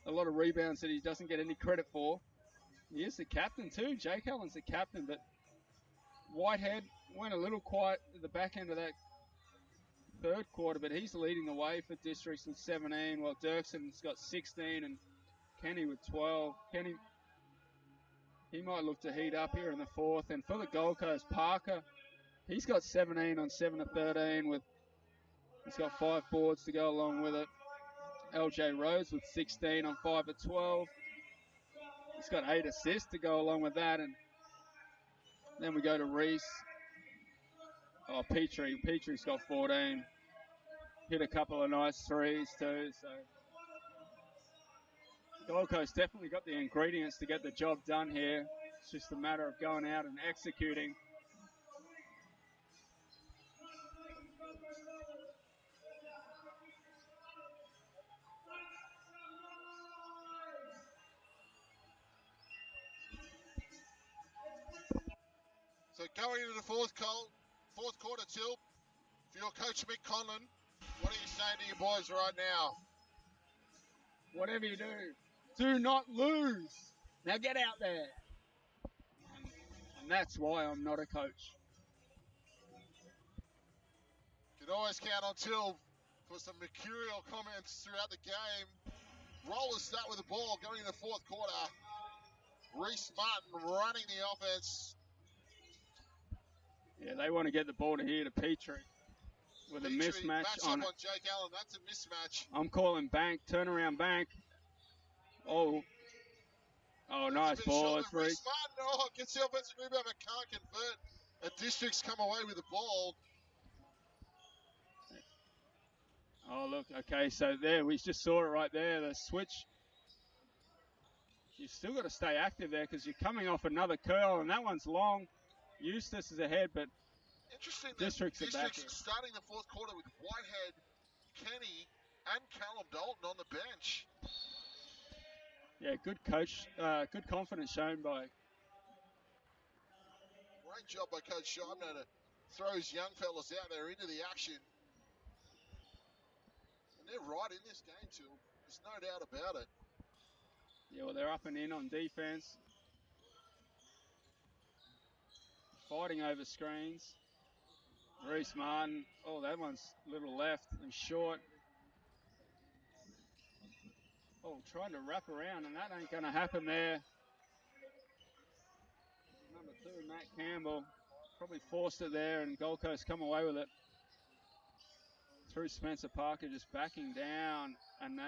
a lot of rebounds that he doesn't get any credit for. He is the captain too. Jake Allen's the captain, but Whitehead went a little quiet at the back end of that third quarter, but he's leading the way for Districts with 17, while Dirksen's got 16 and Kenny with 12. Kenny, he might look to heat up here in the fourth. And for the Gold Coast, Parker, he's got 17 on 7 of 13 he's got 5 boards to go along with it. LJ Rose with 16 on 5 of 12. He's got 8 assists to go along with that, and then we go to Reese. Oh, Petrie. Petrie's got 14. Hit a couple of nice threes too. So Gold Coast definitely got the ingredients to get the job done here. It's just a matter of going out and executing. So going into the fourth quarter, Till, for your coach Mick Conlon, what are you saying to your boys right now? Whatever you do not lose. Now get out there. And that's why I'm not a coach. You can always count on Till for some mercurial comments throughout the game. Rollers start with the ball going in the fourth quarter. Reese Martin running the offense. Yeah, they want to get the ball to here to Petrie with a mismatch matched on up it. on Jake Allen. That's a mismatch. I'm calling bank, turnaround bank. Oh, nice ball. It's Reese Martin gets the offensive rebound but can't convert. The Districts come away with the ball. Oh, look, okay, so there, we just saw it right there, the switch. You've still got to stay active there because you're coming off another curl, and that one's long. Eustace is ahead, but interesting that Districts are back here. starting the fourth quarter with Whitehead, Kenny, and Callum Dalton on the bench. Yeah, good coach, good confidence shown by. Great job by Coach Scheibner to throw his young fellas out there into the action. And they're right in this game, too. There's no doubt about it. Yeah, well, they're up and in on defense. Fighting over screens. Reese Martin. Oh, that one's a little left and short. Oh, trying to wrap around, and that ain't going to happen there. Number 2, Matt Campbell, probably forced it there, and Gold Coast come away with it. Through Spencer Parker, just backing down, and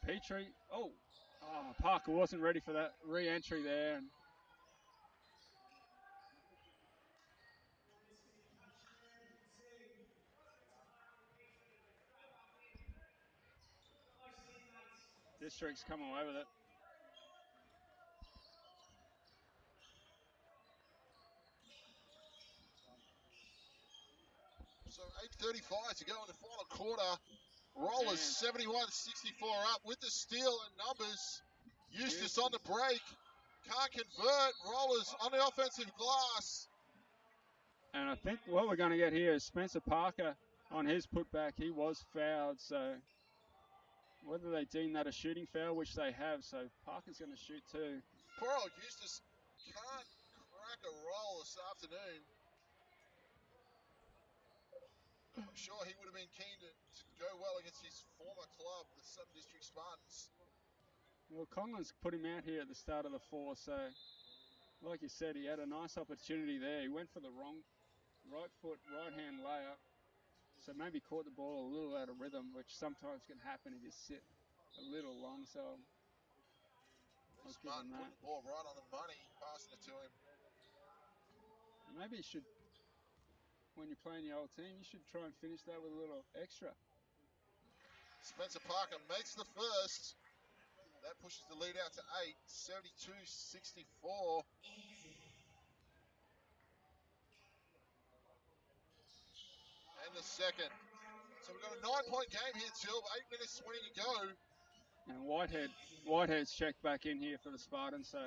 Petrie. Oh, Parker wasn't ready for that re-entry there. And Districts come away with it. So 8:35 to go in the final quarter. Rollers 71-64 up with the steal and numbers. Eustace on the break. Can't convert. Rollers on the offensive glass. And I think what we're going to get here is Spencer Parker on his putback. He was fouled, so whether they deem that a shooting foul, which they have, so Parker's going to shoot too. Poor old Eustace can't crack a roll this afternoon. I'm sure he would have been keen to go well against his former club, the Southern District Spartans. Well, Conlon's put him out here at the start of the fourth, so like you said, he had a nice opportunity there. He went for the right foot, right hand layup, so maybe caught the ball a little out of rhythm, which sometimes can happen if you sit a little long, so I'll give him that. Putting the ball right on the money, passing it to him. Maybe you should, when you're playing your old team, you should try and finish that with a little extra. Spencer Parker makes the first. That pushes the lead out to 8, 72-64. And the second. So we've got a 9-point game here, Till. 8 minutes 20 to go. And Whitehead's checked back in here for the Spartans, so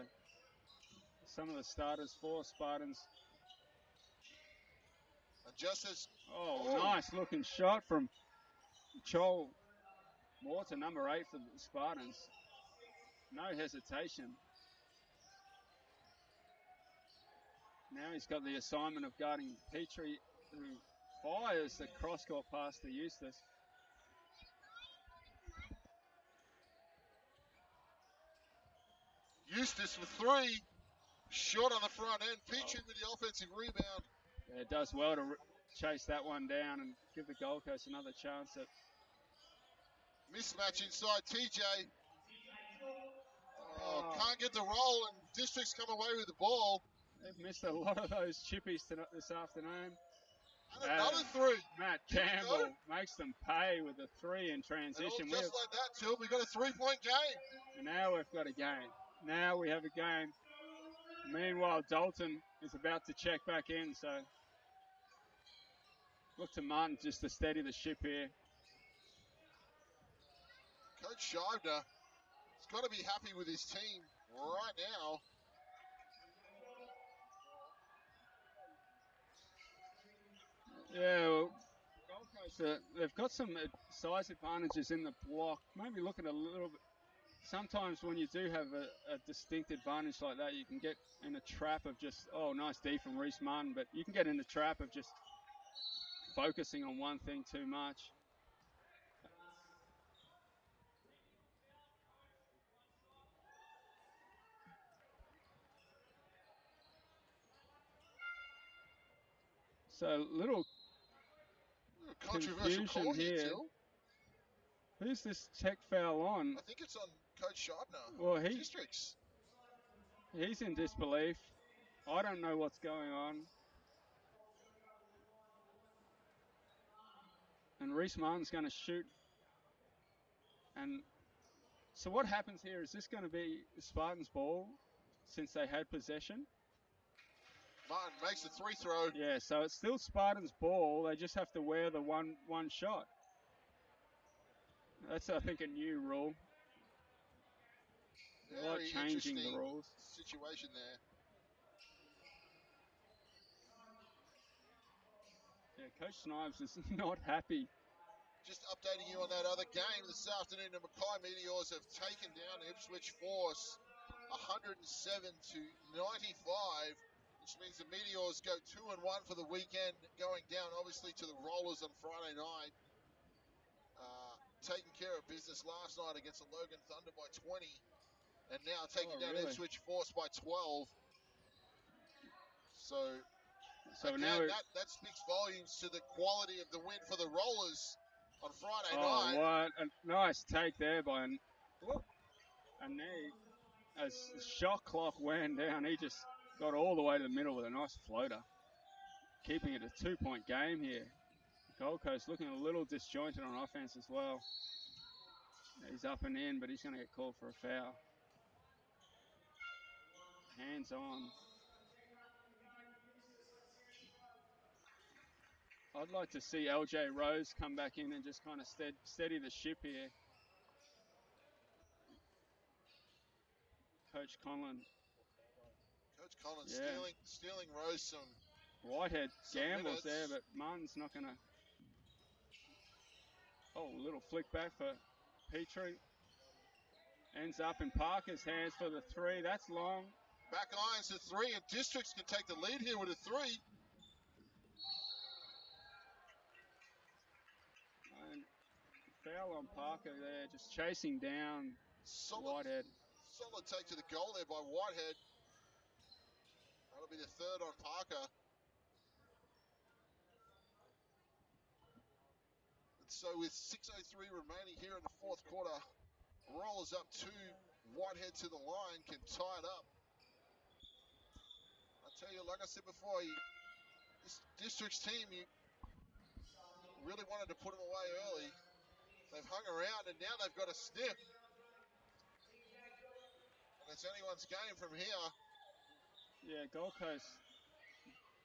some of the starters for Spartans. And just as... Nice looking shot from Joel Morton, number 8 for the Spartans. No hesitation. Now he's got the assignment of guarding Petrie, who fires the cross-court pass to Eustace. Eustace with 3. Short on the front end. Petrie with the offensive rebound. Yeah, it does well to chase that one down and give the Gold Coast another chance at... Mismatch inside TJ. Oh, can't get the roll, and Districts come away with the ball. They've missed a lot of those chippies this afternoon. And another three. Matt Here we Campbell go. makes them pay with a 3 in And all transition. just like that, too. We've got a 3-point game. And now we've got a game. Now we have a game. Meanwhile, Dalton is about to check back in, so look to Martin just to steady the ship here. Coach Scheibner has got to be happy with his team right now. Yeah, well, Gold Coast, they've got some size advantages in the block. Maybe looking a little bit. Sometimes when you do have a distinct advantage like that, you can get in a trap of just, oh, nice D from Reese Martin, but you can get in the trap of just focusing on one thing too much. So little Controversial confusion call here. Till. Who's this tech foul on? I think it's on Coach Scheibner. Well, Districts. He's in disbelief. I don't know what's going on. And Reese Martin's going to shoot. And so what happens here? Is this going to be Spartans' ball since they had possession? Martin makes the 3 throw. Yeah, so it's still Spartans' ball. They just have to wear the one shot. That's, I think, a new rule. They like changing the rules. Situation there. Yeah, Coach Snipes is not happy. Just updating you on that other game this afternoon, the Mackay Meteors have taken down Ipswich Force 107 to 95, which means the Meteors go 2-1 for the weekend, going down obviously to the Rollers on Friday night. Taking care of business last night against the Logan Thunder by 20, and now taking down Ipswich Force by 12. So again, now that speaks volumes to the quality of the win for the Rollers on Friday night. What a nice take there by and as the shot clock went down, he just got all the way to the middle with a nice floater, keeping it a 2-point game here. Gold Coast looking a little disjointed on offense as well. He's up and in, but he's going to get called for a foul. Hands on. I'd like to see LJ Rose come back in and just kind of steady the ship here. Coach Conlon. Stealing Rose some. Whitehead gambles minutes there, but Martin's not going to. Oh, little flick back for Petrie. Ends up in Parker's hands for the 3. That's long. Back irons to 3, and Districts can take the lead here with a 3. And foul on Parker there, just chasing down Whitehead. Solid take to the goal there by Whitehead. That'll be the 3rd on Parker. And so with 6:03 remaining here in the 4th quarter, Rollers up 2, Whitehead to the line, can tie it up. I tell you, like I said before, this Districts team, you really wanted to put them away early. They've hung around, and now they've got a sniff. And it's anyone's game from here. Yeah, Gold Coast,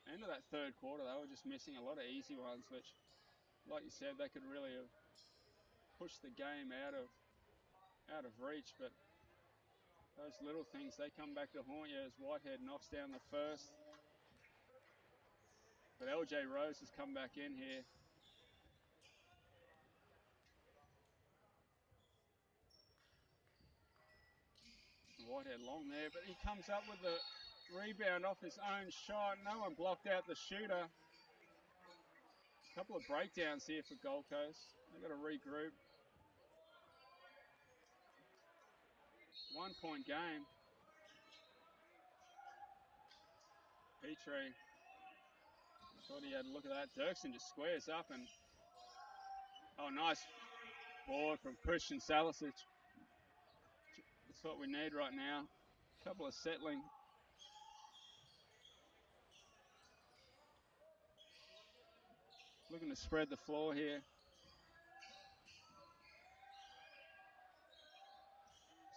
end of that 3rd quarter, they were just missing a lot of easy ones, which, like you said, they could really have pushed the game out of reach. But those little things, they come back to haunt you as Whitehead knocks down the first. But LJ Rose has come back in here. Whitehead long there, but he comes up with the rebound off his own shot. No one blocked out the shooter. A couple of breakdowns here for Gold Coast. They've got to regroup. 1-point game. Petrie thought he had a look at that. Dirksen just squares up and nice board from Christian Salisic. That's what we need right now. A couple of settling. Looking to spread the floor here.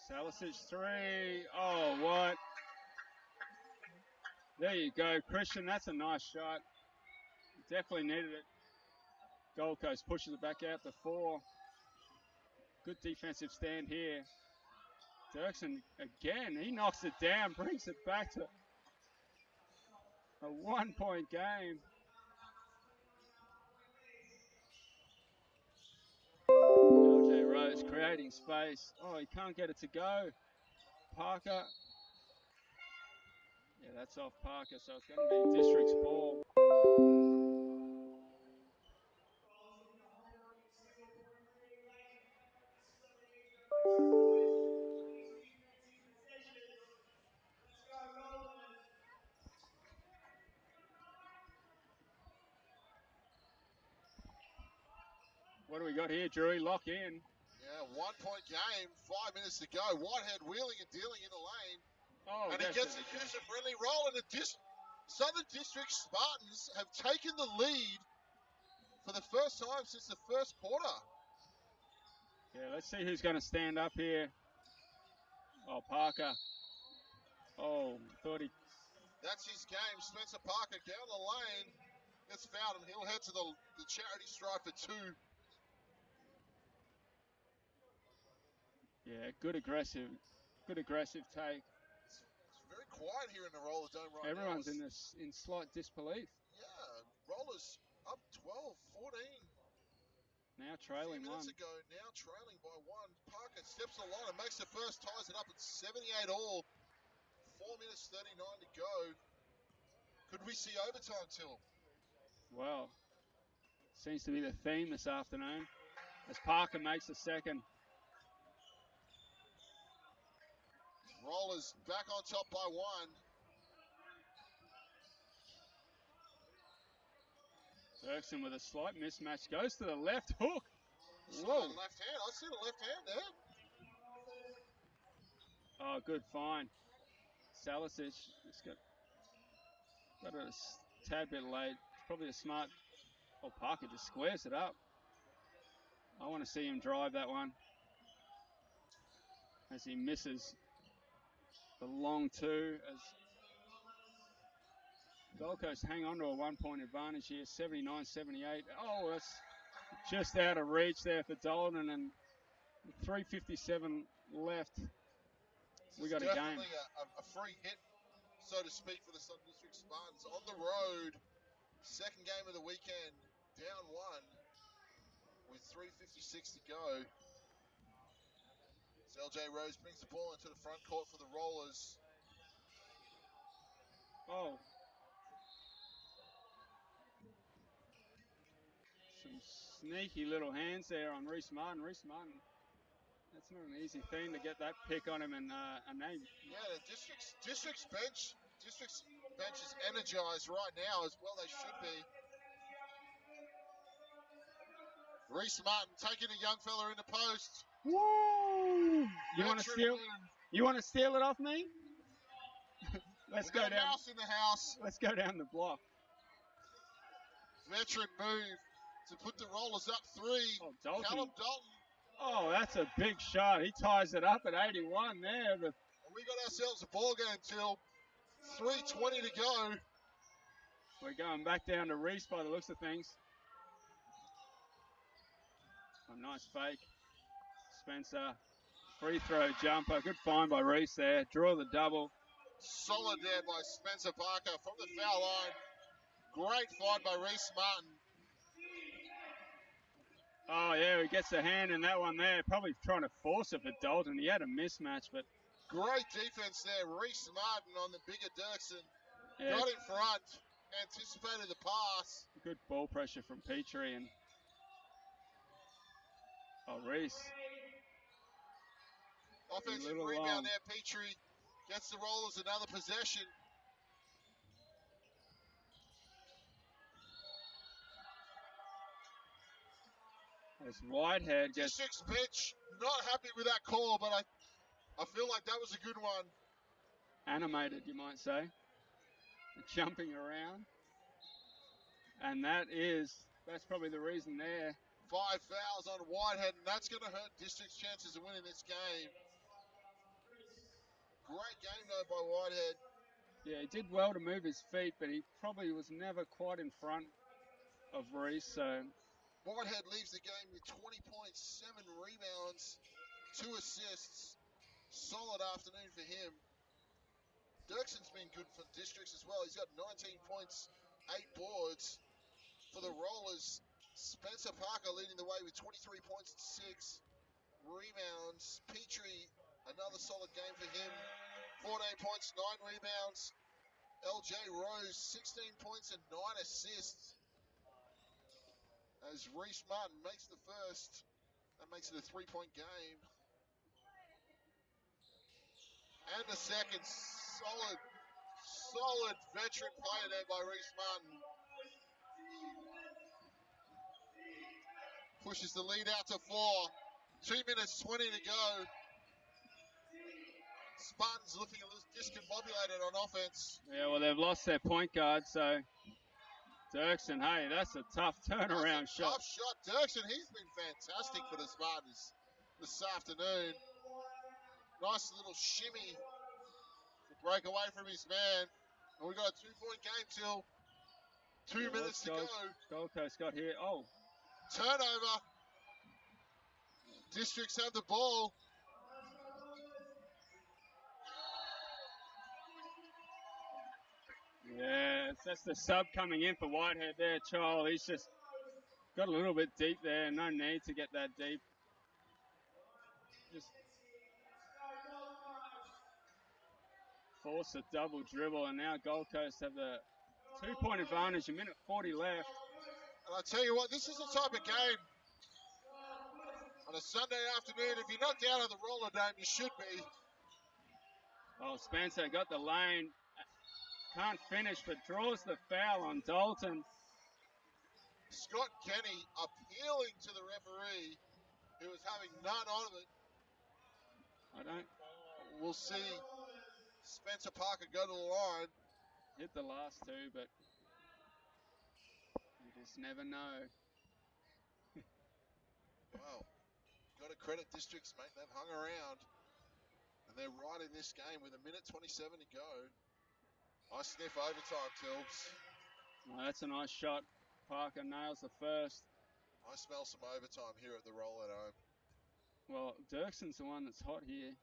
Salicic 3. Oh, what? There you go, Christian. That's a nice shot. Definitely needed it. Gold Coast pushes it back out to 4. Good defensive stand here. Dirksen again. He knocks it down, brings it back to a 1-point game. LJ Rose creating space. Oh, he can't get it to go. Parker. Yeah, that's off Parker, so it's going to be District's ball. What do we got here, Drew? Lock in. Yeah, 1-point game, 5 minutes to go. Whitehead wheeling and dealing in the lane. Oh, and he gets a user-friendly roll, and the Southern District Spartans have taken the lead for the first time since the first quarter. Yeah, let's see who's going to stand up here. Oh, Parker. Oh, thought he... That's his game. Spencer Parker down the lane. Gets fouled, and he'll head to the charity stripe for 2. Yeah, good aggressive take. It's very quiet here in the Roller Dome right Everyone's now. Everyone's in slight disbelief. Yeah, Rollers up 12, 14. Now trailing 1. A few minutes ago, now trailing by 1. Parker steps the line and makes the first, ties it up at 78 all. 4 minutes 39 to go. Could we see overtime, Till? Well, seems to be the theme this afternoon as Parker makes the second. Rollers back on top by 1. Dirksen with a slight mismatch goes to the left hook. Whoa! Left hand. I see the left hand there. Oh, good find. Salicic just got it a tad bit late. It's probably a smart. Oh, Parker just squares it up. I want to see him drive that one as he misses the long 2 as Gold Coast hang on to a 1-point advantage here, 79-78. Oh, that's just out of reach there for Dalton, and 3:57 left. We got a game. Definitely a free hit, so to speak, for the Southern District Spartans on the road. Second game of the weekend, down 1 with 3:56 to go. So LJ Rose brings the ball into the front court for the Rollers. Oh. Some sneaky little hands there on Reese Martin. Reese Martin, that's not an easy thing to get that pick on him and a name. Yeah, the district's bench is energized right now, as well they should be. Reese Martin taking a young fella in the post. Woo! You want to steal? You want to steal it off me? Let's go down. Mouse in the house. Let's go down the block. Veteran move to put the Rollers up 3. Oh, Dalton. Callum Dalton. Oh, that's a big shot. He ties it up at 81 there. But we got ourselves a ball game till 3:20 to go. We're going back down to Reese by the looks of things. A nice fake. Spencer, free throw jumper. Good find by Reese there. Draw the double. Solid there by Spencer Parker from the foul line. Great find by Reese Martin. Oh, yeah, he gets the hand in that one there. Probably trying to force it for Dalton. He had a mismatch, but... Great defense there. Reese Martin on the bigger Dirksen. Yeah. Got in front. Anticipated the pass. Good ball pressure from Petrie and... Oh, Reese. Offensive rebound there, Petrie. Gets the Rollers another possession. As Whitehead gets... District's bench not happy with that call, but I feel like that was a good one. Animated, you might say. Jumping around. And that's probably the reason there. 5 fouls on Whitehead, and that's going to hurt District's chances of winning this game. Great game, though, by Whitehead. Yeah, he did well to move his feet, but he probably was never quite in front of Reese. So Whitehead leaves the game with 20 points, 7 rebounds, 2 assists. Solid afternoon for him. Dirkson's been good for Districts as well. He's got 19 points, 8 boards. For the Rollers, Spencer Parker leading the way with 23 points and 6 rebounds. Petrie, another solid game for him. 14 points, 9 rebounds. LJ Rose, 16 points and 9 assists. As Reese Martin makes the first, that makes it a 3-point game. And the second, solid veteran play there by Reese Martin. Pushes the lead out to 4. 2 minutes 20 to go. Spartans looking a little discombobulated on offense. yeah, well, they've lost their point guard, so Dirksen, hey, that's a tough turnaround shot. Tough shot. Dirksen, he's been fantastic for the Spartans this afternoon. Nice little shimmy to break away from his man. And we've got a 2-point game till 2 minutes to go. Gold Coast got here. Oh. Turnover. Districts have the ball. Yeah, that's the sub coming in for Whitehead there, Charles. He's just got a little bit deep there. No need to get that deep. Just force a double dribble, and now Gold Coast have the 2-point advantage. A minute 40 left. And I tell you what, this is the type of game on a Sunday afternoon. If you're not down at the roller dome, you should be. Oh, Spencer got the lane. Can't finish, but draws the foul on Dalton. Scott Kenny appealing to the referee, who was having none of it. We'll see Spencer Parker go to the line. Hit the last two, but you just never know. Wow. Got to credit Districts, mate. They've hung around. And they're right in this game with a minute 27 to go. I sniff overtime, Tilbs. Oh, that's a nice shot. Parker nails the first. I smell some overtime here at the roll at home. Well, Dirksen's the one that's hot here.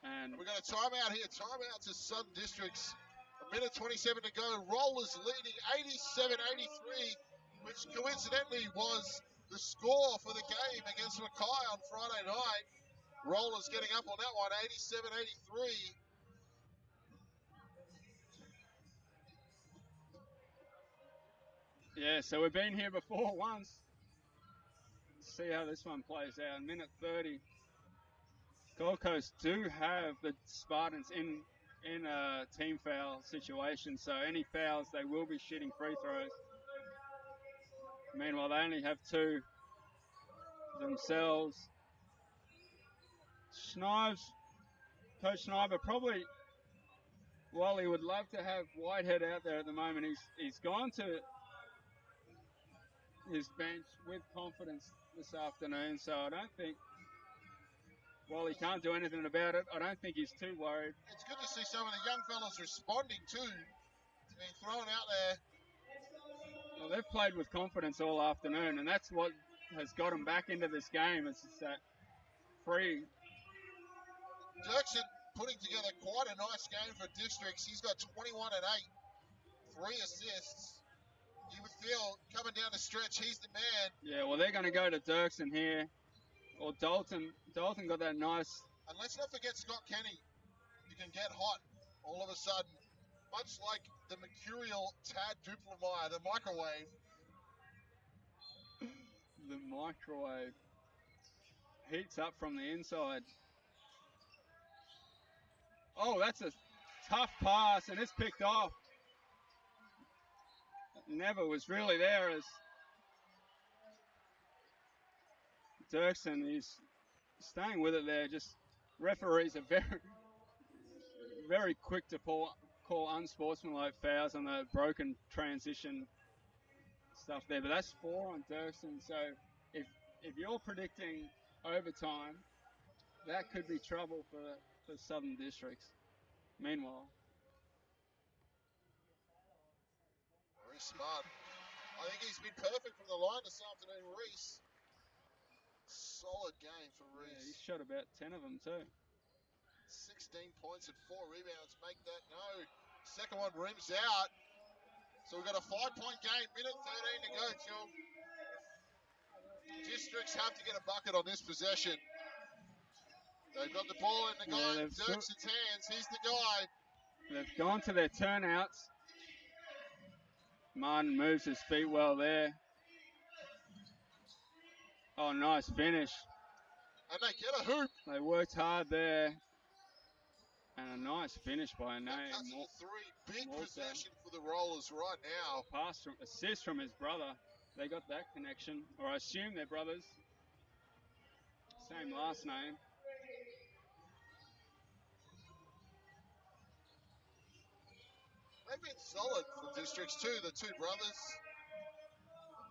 And we've got a timeout here. Timeout to Southern Districts. A minute 27 to go. Rollers leading 87-83, which coincidentally was the score for the game against Mackay on Friday night. Rollers getting up on that one, 87-83. yeah, so we've been here before once. Let's see how this one plays out. Minute 30. Gold Coast do have the Spartans in a team foul situation, so any fouls, they will be shooting free throws. Meanwhile, they only have 2 themselves. Coach Schneider probably, while he would love to have Whitehead out there at the moment, he's gone to his bench with confidence this afternoon, so I don't think, while he can't do anything about it, I don't think he's too worried. It's good to see some of the young fellas responding too, to being thrown out there. Well, they've played with confidence all afternoon, and that's what has got them back into this game. It's just that free. Dirksen putting together quite a nice game for Districts. He's got 21 and 8, 3 assists. You would feel coming down the stretch, he's the man. Yeah, well, they're going to go to Dirksen here. Or Dalton. Dalton got that nice. And let's not forget Scott Kenny. You can get hot all of a sudden. Much like the mercurial Tad Duplameyer, the microwave. The microwave heats up from the inside. Oh, that's a tough pass, and it's picked off. Never was really there as Dirksen is staying with it there. Just referees are very quick to call unsportsmanlike fouls on the broken transition stuff there. But that's 4 on Dirksen. So if you're predicting overtime, that could be trouble for Southern Districts. Meanwhile, Reese Smart. I think he's been perfect from the line this afternoon, Reese. Solid game for Reese. Yeah, he's shot about 10 of them too. 16 points and 4 rebounds. Make that no. Second one rims out. So we've got a 5-point game. Minute 13 to go, Phil. Districts have to get a bucket on this possession. They've got the ball in the guy in Dirksen's hands. He's the guy. They've gone to their turnouts. Martin moves his feet well there. Oh, nice finish. And they get a hoop. They worked hard there. And a nice finish by a name. That's a 3. Big possession for the Rollers right now. Assist from his brother. They got that connection. Or I assume they're brothers. Same last name. They've been solid for Districts too, the two brothers.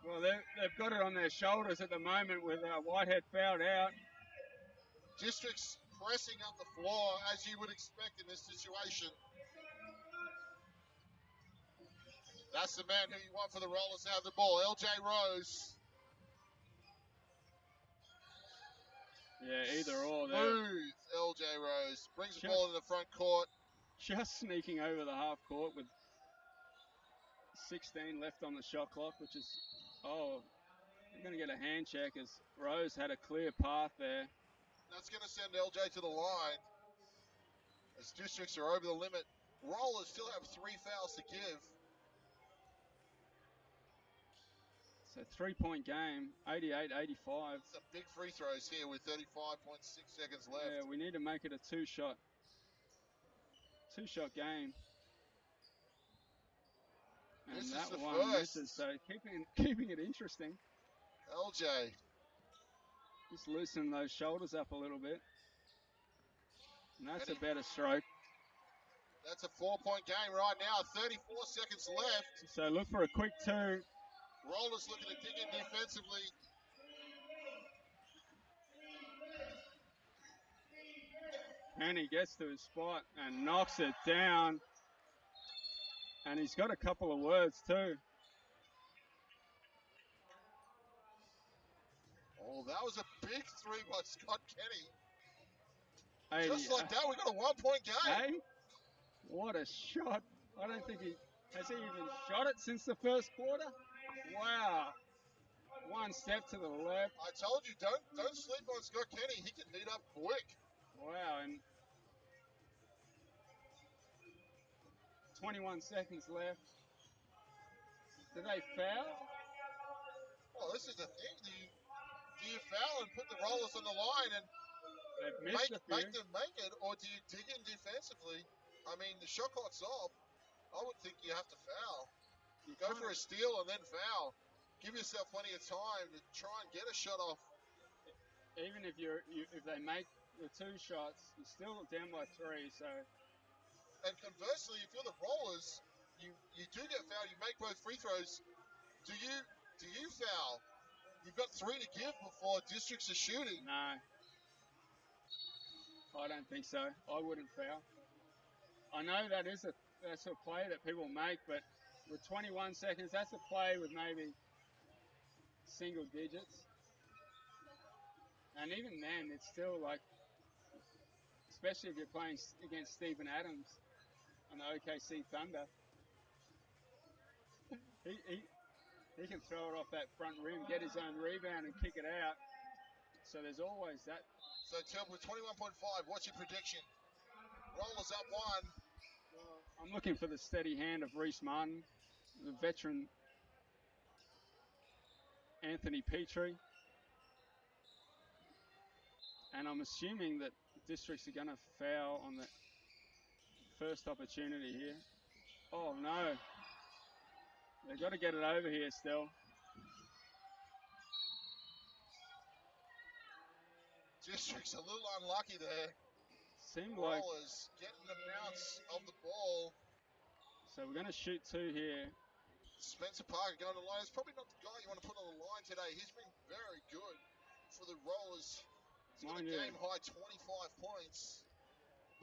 Well, they've got it on their shoulders at the moment with Whitehead fouled out. Districts pressing up the floor as you would expect in this situation. That's the man who you want for the Rollers to have the ball, LJ Rose. Yeah, either or there. Smooth LJ Rose. Brings the ball in the front court. Just sneaking over the half court with 16 left on the shot clock, which is, they're going to get a hand check as Rose had a clear path there. That's going to send LJ to the line as Districts are over the limit. Rollers still have 3 fouls to give. It's a 3-point game, 88-85. Some big free throws here with 35.6 seconds left. Yeah, we need to make it a two-shot game. And this that is the one first. misses, so keeping it interesting. LJ. Just loosen those shoulders up a little bit. And that's a better stroke. That's a 4-point game right now. 34 seconds left. So look for a quick 2. Rollers looking to dig in defensively. Penny gets to his spot and knocks it down. And he's got a couple of words too. Oh, that was a big 3 by Scott Kenny. Hey, just like that, we got a 1-point game. Hey, what a shot. I don't think has he even shot it since the first quarter? Wow. One step to the left. I told you, don't sleep on Scott Kenny. He can heat up quick. Wow, and 21 seconds left. Did they foul? Well, this is the thing. Do you foul and put the Rollers on the line and make them make it, or do you dig in defensively? I mean, the shot clock's off. I would think you have to foul. Go for a steal and then foul. Give yourself plenty of time to try and get a shot off. Even if if they make the 2 shots, you're still down by 3. So. And conversely, if you're the Rollers, you do get fouled. You make both free throws. Do you foul? You've got 3 to give before Districts are shooting. No, I don't think so. I wouldn't foul. I know that's a play that people make, but with 21 seconds, that's a play with maybe single digits. And even then, it's still like, especially if you're playing against Stephen Adams and the OKC Thunder, he can throw it off that front rim, get his own rebound and kick it out. So there's always that. So Tim, with 21.5, what's your prediction? Rollers up 1. I'm looking for the steady hand of Reese Martin, the veteran Anthony Petrie. And I'm assuming that Districts are going to foul on the first opportunity here. Oh, no. They've got to get it over here still. District's a little unlucky there. Seemed like, Rollers getting the bounce of the ball. so we're going to shoot 2 here. Spencer Parker going to the line. It's probably not the guy you want to put on the line today. He's been very good for the Rollers. He's got a game high 25 points.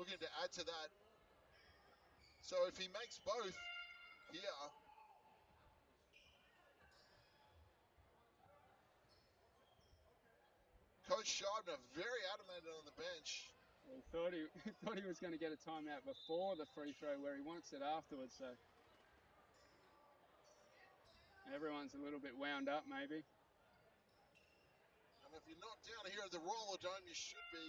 Looking to add to that. So if he makes both here, Coach Scheibner very adamant on the bench. Well, thought he was going to get a timeout before the free throw where he wants it afterwards. So everyone's a little bit wound up maybe. And if you're not down here at the Roller Dome, you should be.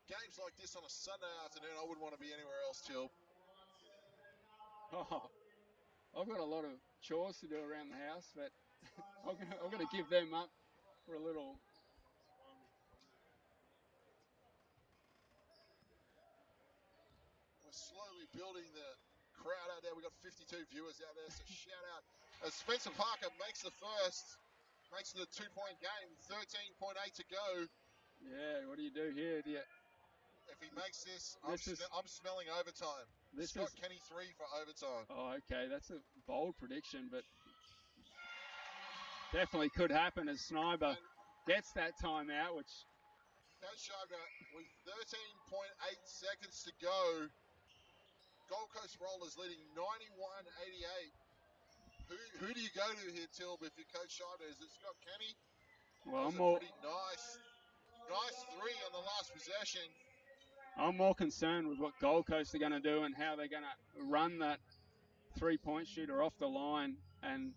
Games like this on a Sunday afternoon, I wouldn't want to be anywhere else, Till. Oh, I've got a lot of chores to do around the house, but I'm going to give them up for a little. We're slowly building the crowd out there. We've got 52 viewers out there, so shout out. As Spencer Parker makes the first, makes it a 2-point game, 13.8 to go. Yeah, what do you do here? If he makes this, I'm smelling overtime. Scott Kenny 3 for overtime. Oh, okay. That's a bold prediction, but definitely could happen as Sniber gets that timeout, which... Coach Scheibner with 13.8 seconds to go. Gold Coast Rollers leading 91-88. Who do you go to here, Tilb, if you're Coach Scheibner? Is it Scott Kenny? Well, pretty nice three on the last possession. I'm more concerned with what Gold Coast are going to do and how they're going to run that 3-point shooter off the line. And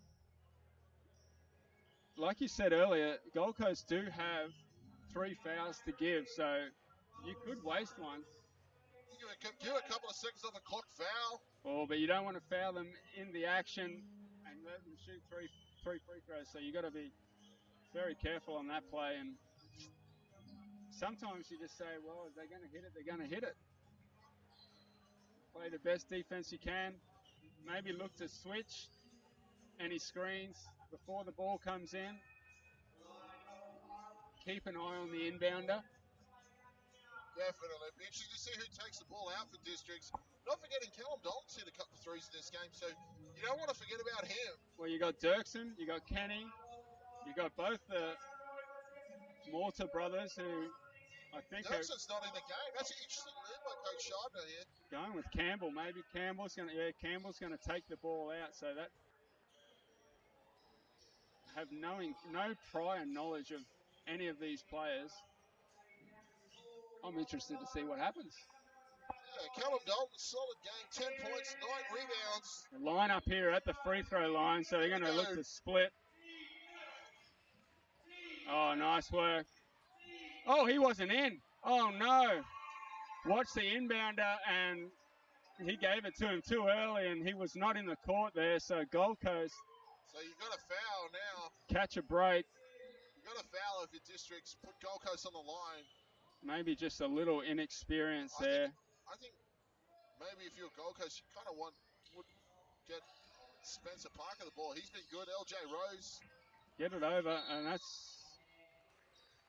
like you said earlier, Gold Coast do have 3 fouls to give, so you could waste one. Give a couple of seconds off a clock foul. Oh, but you don't want to foul them in the action and let them shoot three free throws. So you got to be very careful on that play. And sometimes you just say, well, if they're going to hit it, they're going to hit it. Play the best defense you can. Maybe look to switch any screens before the ball comes in. Keep an eye on the inbounder. Definitely. It'd be interesting to see who takes the ball out for Districts. Not forgetting Callum Dalton's hit a couple of threes in this game, so you don't want to forget about him. Well, you got Dirksen, you got Kenny, you got both the Mortar brothers who I think Dirksen's not in the game. That's an interesting move by Coach Scheibner here. Going with Campbell. Maybe Campbell's going to take the ball out, so that have no prior knowledge of any of these players. I'm interested to see what happens. Yeah, Callum Dalton, solid game, 10 points, 9 rebounds. The line up here at the free throw line, so they're going to look to split. Oh, nice work. Oh, he wasn't in. Oh, no. Watch the inbounder, and he gave it to him too early, and he was not in the court there, so Gold Coast. So you've got a foul now. Catch a break. You've got a foul if your Districts put Gold Coast on the line. Maybe just a little inexperience there. I think maybe if you're Gold Coast, you kind of would get Spencer Parker the ball. He's been good. LJ Rose. Get it over, and that's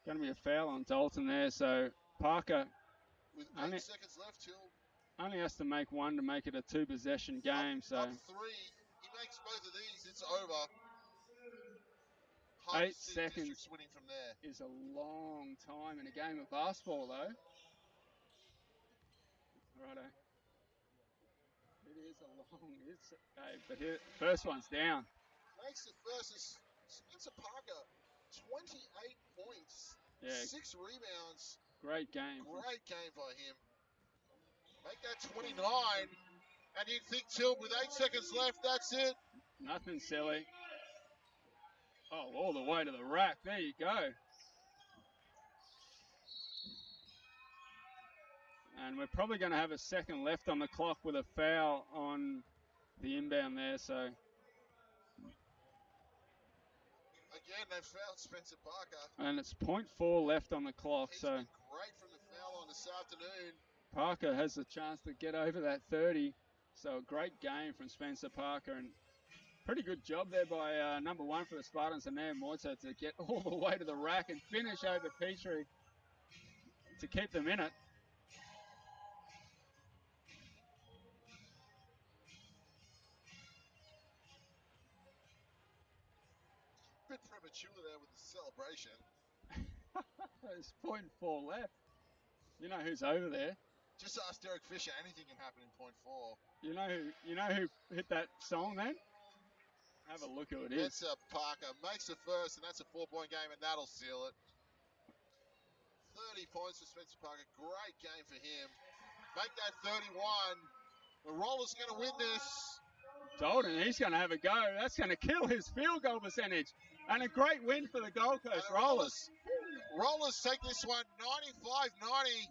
going to be a foul on Dalton there. So Parker, with 8 seconds left, only has to make one to make it a 2-possession game. Up 3. He makes both of these. It's over. 8 seconds winning from there is a long time in a game of basketball, though. Righto. It is a long. But here, first one's down. Makes the first is Spencer Parker, 28 points, 6 rebounds. Great game. Great game by him. Make that 29, and you'd think Till with 8 seconds left, that's it. Nothing silly. Oh, all the way to the rack. There you go. And we're probably going to have a second left on the clock with a foul on the inbound there. So again, they fouled Spencer Parker. And it's 0.4 left on the clock. He's so been great from the foul on this afternoon. Parker has the chance to get over that 30. So a great game from Spencer Parker, and pretty good job there by number 1 for the Spartans and there Morta to get all the way to the rack and finish over Petrie. to keep them in it. Bit premature there with the celebration. There's 0.4 left. You know who's over there. Just ask Derek Fisher. Anything can happen in point 4. You know who hit that song then? Have a look who it is. Spencer Parker makes the first, and that's a 4-point game, and that'll seal it. 30 points for Spencer Parker. Great game for him. Make that 31. The Rollers are going to win this. Dalton, he's going to have a go. That's going to kill his field goal percentage. And a great win for the Gold Coast Rollers. Rollers take this one 95-90.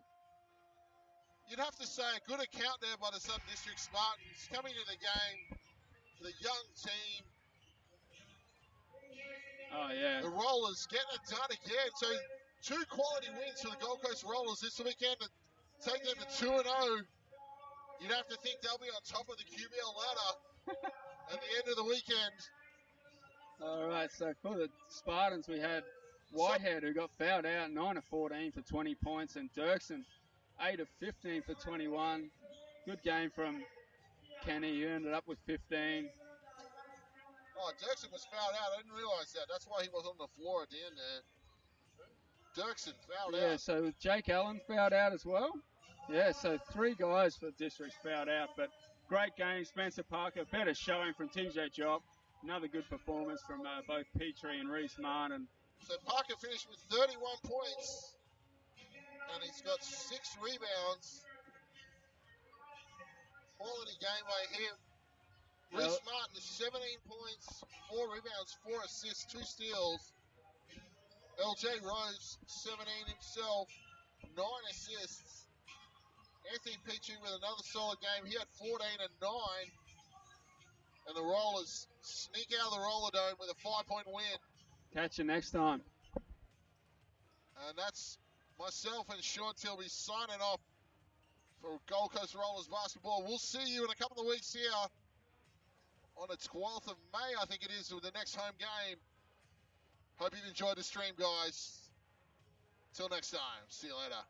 You'd have to say a good account there by the Southern District Spartans coming to the game. The young team. Oh, yeah. The Rollers getting it done again. So 2 quality wins for the Gold Coast Rollers this weekend to take them to 2-0. You'd have to think they'll be on top of the QBL ladder at the end of the weekend. All right, so for the Spartans, we had Whitehead, who got fouled out, 9 of 14 for 20 points, and Dirksen, 8 of 15 for 21. Good game from Kenny. He ended up with 15. Oh, Dirksen was fouled out. I didn't realise that. That's why he was on the floor at the end there. Dirksen fouled out. Yeah, so Jake Allen fouled out as well. Yeah, so 3 guys for districts fouled out, but great game. Spencer Parker, better showing from TJ Job. Another good performance from both Petrie and Reese Martin. So Parker finished with 31 points, and he's got 6 rebounds. Quality game by him. Reese Martin, 17 points, 4 rebounds, 4 assists, 2 steals. LJ Rose, 17 himself, 9 assists. Anthony Petrie with another solid game. He had 14 and 9. And the Rollers sneak out of the Roller Dome with a 5-point win. Catch you next time. And that's myself and Sean Tilby signing off for Gold Coast Rollers basketball. We'll see you in a couple of weeks here on the 12th of May, I think it is, with the next home game. Hope you've enjoyed the stream, guys. Till next time. See you later.